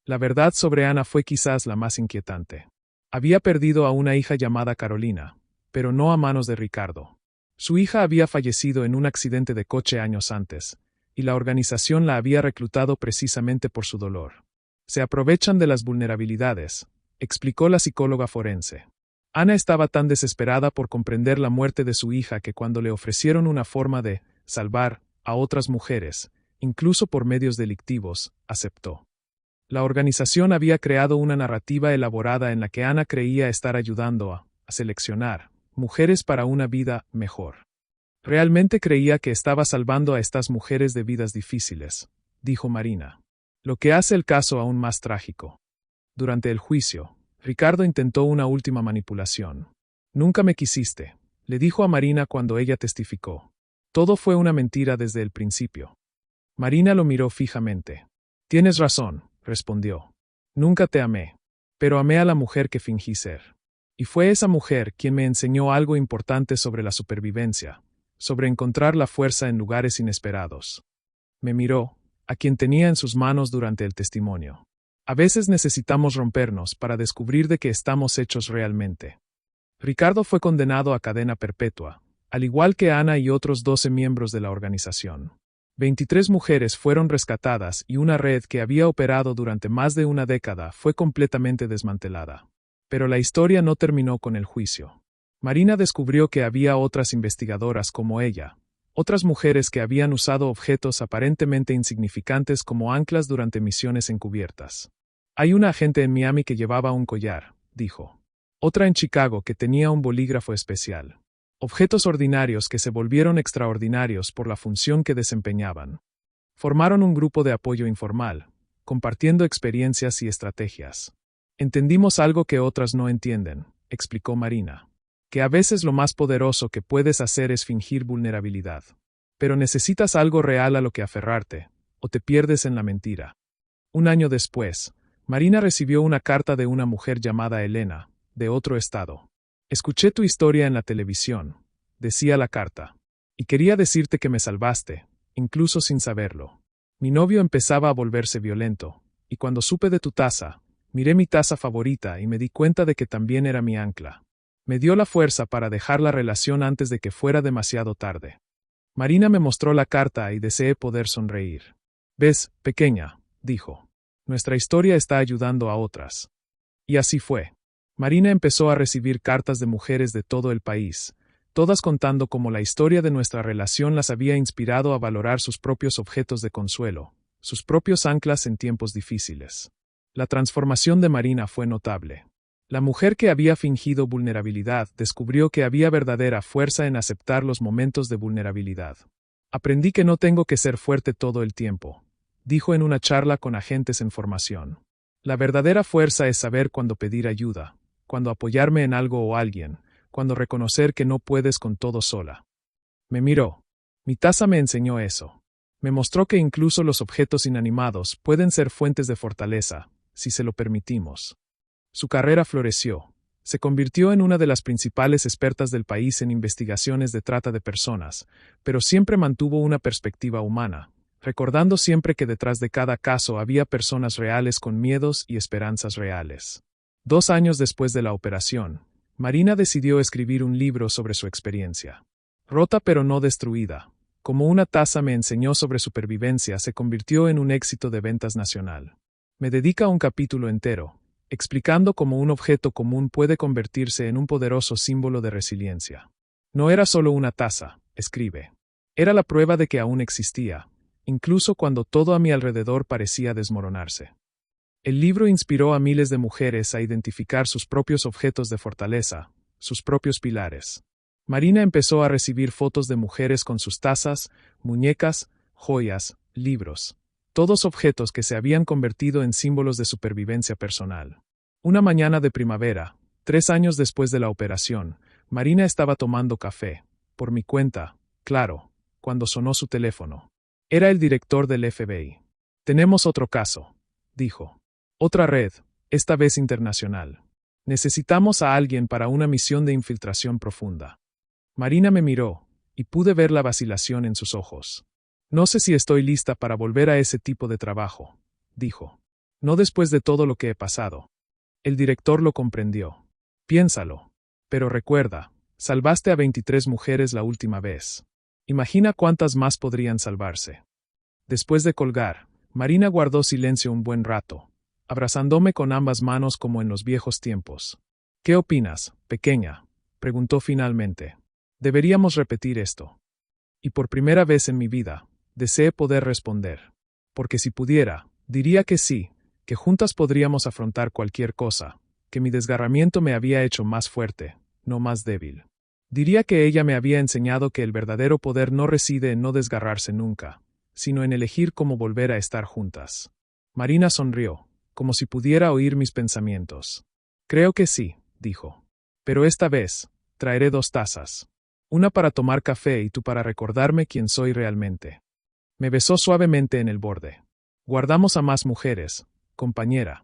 La verdad sobre Ana fue quizás la más inquietante. Había perdido a una hija llamada Carolina, pero no a manos de Ricardo. Su hija había fallecido en un accidente de coche años antes, y la organización la había reclutado precisamente por su dolor. Se aprovechan de las vulnerabilidades, explicó la psicóloga forense. Ana estaba tan desesperada por comprender la muerte de su hija que cuando le ofrecieron una forma de salvar a otras mujeres, incluso por medios delictivos, aceptó. La organización había creado una narrativa elaborada en la que Ana creía estar ayudando a seleccionar mujeres para una vida mejor. Realmente creía que estaba salvando a estas mujeres de vidas difíciles, dijo Marina. Lo que hace el caso aún más trágico. Durante el juicio, Ricardo intentó una última manipulación. Nunca me quisiste, le dijo a Marina cuando ella testificó. Todo fue una mentira desde el principio. Marina lo miró fijamente. Tienes razón, respondió. Nunca te amé, pero amé a la mujer que fingí ser. Y fue esa mujer quien me enseñó algo importante sobre la supervivencia, sobre encontrar la fuerza en lugares inesperados. Me miró, a quien tenía en sus manos durante el testimonio. A veces necesitamos rompernos para descubrir de qué estamos hechos realmente. Ricardo fue condenado a cadena perpetua, al igual que Ana y otros 12 miembros de la organización. 23 mujeres fueron rescatadas y una red que había operado durante más de una década fue completamente desmantelada. Pero la historia no terminó con el juicio. Marina descubrió que había otras investigadoras como ella, otras mujeres que habían usado objetos aparentemente insignificantes como anclas durante misiones encubiertas. Hay una agente en Miami que llevaba un collar, dijo. Otra en Chicago que tenía un bolígrafo especial. Objetos ordinarios que se volvieron extraordinarios por la función que desempeñaban. Formaron un grupo de apoyo informal, compartiendo experiencias y estrategias. Entendimos algo que otras no entienden, explicó Marina. Que a veces lo más poderoso que puedes hacer es fingir vulnerabilidad. Pero necesitas algo real a lo que aferrarte, o te pierdes en la mentira. Un año después, Marina recibió una carta de una mujer llamada Elena, de otro estado. Escuché tu historia en la televisión, decía la carta, y quería decirte que me salvaste, incluso sin saberlo. Mi novio empezaba a volverse violento, y cuando supe de tu taza, miré mi taza favorita y me di cuenta de que también era mi ancla. Me dio la fuerza para dejar la relación antes de que fuera demasiado tarde. Marina me mostró la carta y deseé poder sonreír. «Ves, pequeña», dijo. «Nuestra historia está ayudando a otras». Y así fue. Marina empezó a recibir cartas de mujeres de todo el país, todas contando cómo la historia de nuestra relación las había inspirado a valorar sus propios objetos de consuelo, sus propios anclas en tiempos difíciles. La transformación de Marina fue notable. La mujer que había fingido vulnerabilidad descubrió que había verdadera fuerza en aceptar los momentos de vulnerabilidad. Aprendí que no tengo que ser fuerte todo el tiempo, dijo en una charla con agentes en formación. La verdadera fuerza es saber cuándo pedir ayuda, cuándo apoyarme en algo o alguien, cuándo reconocer que no puedes con todo sola. Me miró. Mi taza me enseñó eso. Me mostró que incluso los objetos inanimados pueden ser fuentes de fortaleza, si se lo permitimos. Su carrera floreció. Se convirtió en una de las principales expertas del país en investigaciones de trata de personas, pero siempre mantuvo una perspectiva humana, recordando siempre que detrás de cada caso había personas reales con miedos y esperanzas reales. 2 años después de la operación, Marina decidió escribir un libro sobre su experiencia. Rota pero no destruida, como una taza me enseñó sobre supervivencia, se convirtió en un éxito de ventas nacional. Me dedica un capítulo entero, explicando cómo un objeto común puede convertirse en un poderoso símbolo de resiliencia. No era solo una taza, escribe. Era la prueba de que aún existía, incluso cuando todo a mi alrededor parecía desmoronarse. El libro inspiró a miles de mujeres a identificar sus propios objetos de fortaleza, sus propios pilares. Marina empezó a recibir fotos de mujeres con sus tazas, muñecas, joyas, libros, todos objetos que se habían convertido en símbolos de supervivencia personal. Una mañana de primavera, 3 años después de la operación, Marina estaba tomando café, por mi cuenta, claro, cuando sonó su teléfono. Era el director del FBI. «Tenemos otro caso», dijo. «Otra red, esta vez internacional. Necesitamos a alguien para una misión de infiltración profunda». Marina me miró, y pude ver la vacilación en sus ojos. «No sé si estoy lista para volver a ese tipo de trabajo», dijo. «No después de todo lo que he pasado». El director lo comprendió. «Piénsalo. Pero recuerda, salvaste a 23 mujeres la última vez. Imagina cuántas más podrían salvarse». Después de colgar, Marina guardó silencio un buen rato, abrazándome con ambas manos como en los viejos tiempos. «¿Qué opinas, pequeña?», preguntó finalmente. «Deberíamos repetir esto». Y por primera vez en mi vida, Deseé poder responder. Porque si pudiera, diría que sí, que juntas podríamos afrontar cualquier cosa, que mi desgarramiento me había hecho más fuerte, no más débil. Diría que ella me había enseñado que el verdadero poder no reside en no desgarrarse nunca, sino en elegir cómo volver a estar juntas. Marina sonrió, como si pudiera oír mis pensamientos. Creo que sí, dijo. Pero esta vez, traeré 2 tazas. Una para tomar café y tú para recordarme quién soy realmente. Me besó suavemente en el borde. Guardamos a más mujeres, compañera.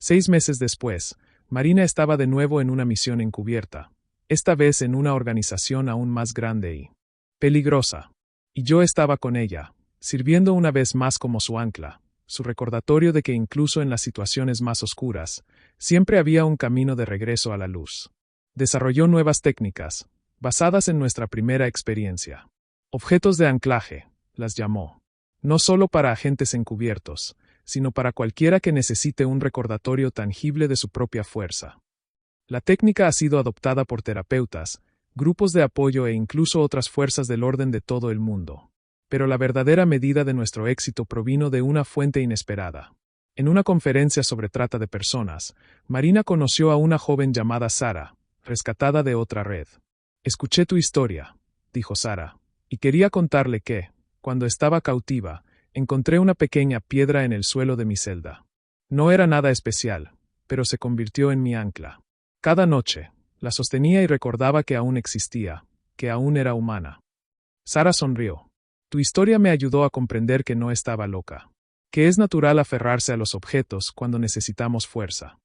6 meses después, Marina estaba de nuevo en una misión encubierta, esta vez en una organización aún más grande y peligrosa. Y yo estaba con ella, sirviendo una vez más como su ancla, su recordatorio de que incluso en las situaciones más oscuras, siempre había un camino de regreso a la luz. Desarrolló nuevas técnicas, basadas en nuestra primera experiencia. Objetos de anclaje, las llamó. No solo para agentes encubiertos, sino para cualquiera que necesite un recordatorio tangible de su propia fuerza. La técnica ha sido adoptada por terapeutas, grupos de apoyo e incluso otras fuerzas del orden de todo el mundo. Pero la verdadera medida de nuestro éxito provino de una fuente inesperada. En una conferencia sobre trata de personas, Marina conoció a una joven llamada Sara, rescatada de otra red. Escuché tu historia, dijo Sara, y quería contarle que, cuando estaba cautiva, encontré una pequeña piedra en el suelo de mi celda. No era nada especial, pero se convirtió en mi ancla. Cada noche, la sostenía y recordaba que aún existía, que aún era humana. Sara sonrió. Tu historia me ayudó a comprender que no estaba loca, que es natural aferrarse a los objetos cuando necesitamos fuerza.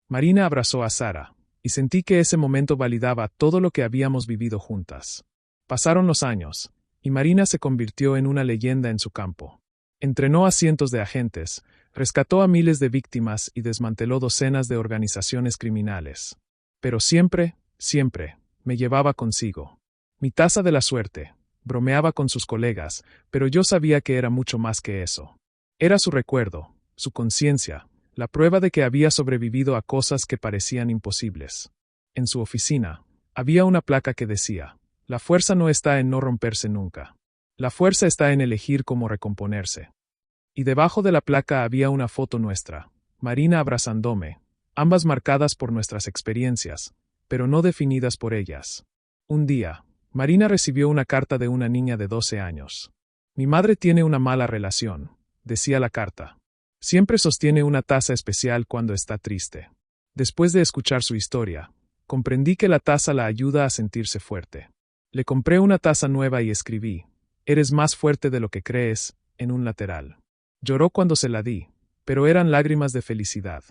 Marina abrazó a Sara, y sentí que ese momento validaba todo lo que habíamos vivido juntas. Pasaron los años, y Marina se convirtió en una leyenda en su campo. Entrenó a cientos de agentes, rescató a miles de víctimas y desmanteló docenas de organizaciones criminales. Pero siempre, me llevaba consigo mi taza de la suerte. Bromeaba con sus colegas, pero yo sabía que era mucho más que eso. Era su recuerdo, su conciencia, la prueba de que había sobrevivido a cosas que parecían imposibles. En su oficina, había una placa que decía: la fuerza no está en no romperse nunca. La fuerza está en elegir cómo recomponerse. Y debajo de la placa había una foto nuestra, Marina abrazándome, ambas marcadas por nuestras experiencias, pero no definidas por ellas. Un día, Marina recibió una carta de una niña de 12 años. Mi madre tiene una mala relación, decía la carta. Siempre sostiene una taza especial cuando está triste. Después de escuchar su historia, comprendí que la taza la ayuda a sentirse fuerte. Le compré una taza nueva y escribí: eres más fuerte de lo que crees, en un lateral. Lloró cuando se la di, pero eran lágrimas de felicidad.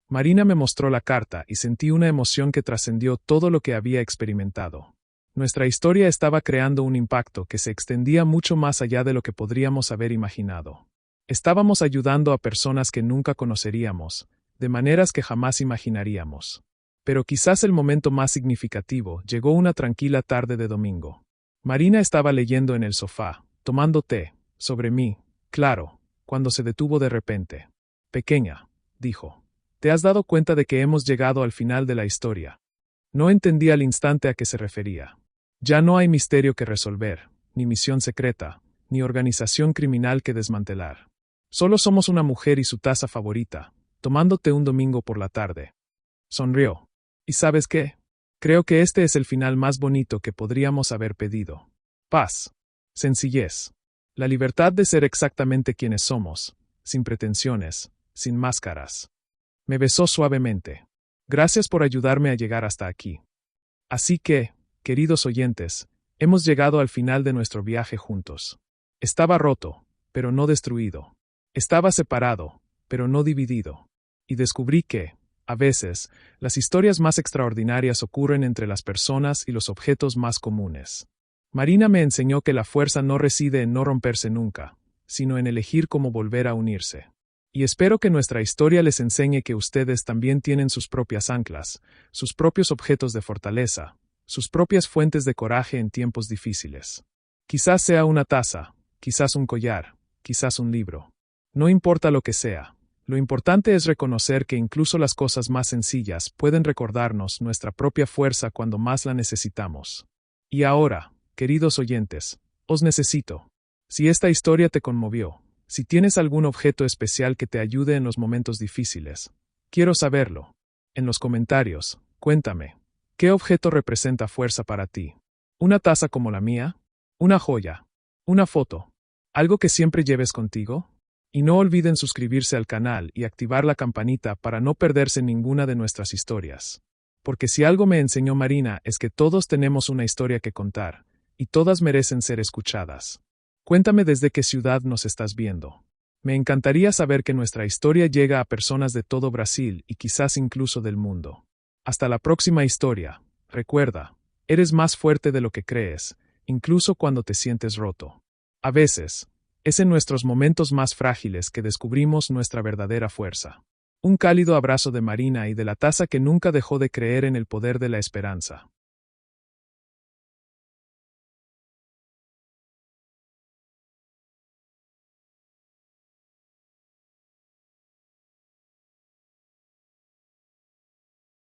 Marina me mostró la carta y sentí una emoción que trascendió todo lo que había experimentado. Nuestra historia estaba creando un impacto que se extendía mucho más allá de lo que podríamos haber imaginado. Estábamos ayudando a personas que nunca conoceríamos, de maneras que jamás imaginaríamos. Pero quizás el momento más significativo llegó una tranquila tarde de domingo. Marina estaba leyendo en el sofá, tomando té, sobre mí, claro, cuando se detuvo de repente. Pequeña, dijo, ¿te has dado cuenta de que hemos llegado al final de la historia? No entendí al instante a qué se refería. Ya no hay misterio que resolver, ni misión secreta, ni organización criminal que desmantelar. Solo somos una mujer y su taza favorita, tomándote un domingo por la tarde. Sonrió. ¿Y sabes qué? Creo que este es el final más bonito que podríamos haber pedido. Paz. Sencillez. La libertad de ser exactamente quienes somos, sin pretensiones, sin máscaras. Me besó suavemente. Gracias por ayudarme a llegar hasta aquí. Así que, queridos oyentes, hemos llegado al final de nuestro viaje juntos. Estaba roto, pero no destruido. Estaba separado, pero no dividido. Y descubrí que, a veces, las historias más extraordinarias ocurren entre las personas y los objetos más comunes. Marina me enseñó que la fuerza no reside en no romperse nunca, sino en elegir cómo volver a unirse. Y espero que nuestra historia les enseñe que ustedes también tienen sus propias anclas, sus propios objetos de fortaleza, sus propias fuentes de coraje en tiempos difíciles. Quizás sea una taza, quizás un collar, quizás un libro. No importa lo que sea. Lo importante es reconocer que incluso las cosas más sencillas pueden recordarnos nuestra propia fuerza cuando más la necesitamos. Y ahora, queridos oyentes, os necesito. Si esta historia te conmovió, si tienes algún objeto especial que te ayude en los momentos difíciles, quiero saberlo. En los comentarios, cuéntame, ¿qué objeto representa fuerza para ti? ¿Una taza como la mía? ¿Una joya? ¿Una foto? ¿Algo que siempre lleves contigo? Y no olviden suscribirse al canal y activar la campanita para no perderse ninguna de nuestras historias. Porque si algo me enseñó Marina es que todos tenemos una historia que contar, y todas merecen ser escuchadas. Cuéntame desde qué ciudad nos estás viendo. Me encantaría saber que nuestra historia llega a personas de todo Brasil y quizás incluso del mundo. Hasta la próxima historia. Recuerda, eres más fuerte de lo que crees, incluso cuando te sientes roto. A veces, es en nuestros momentos más frágiles que descubrimos nuestra verdadera fuerza. Un cálido abrazo de Marina y de la taza que nunca dejó de creer en el poder de la esperanza.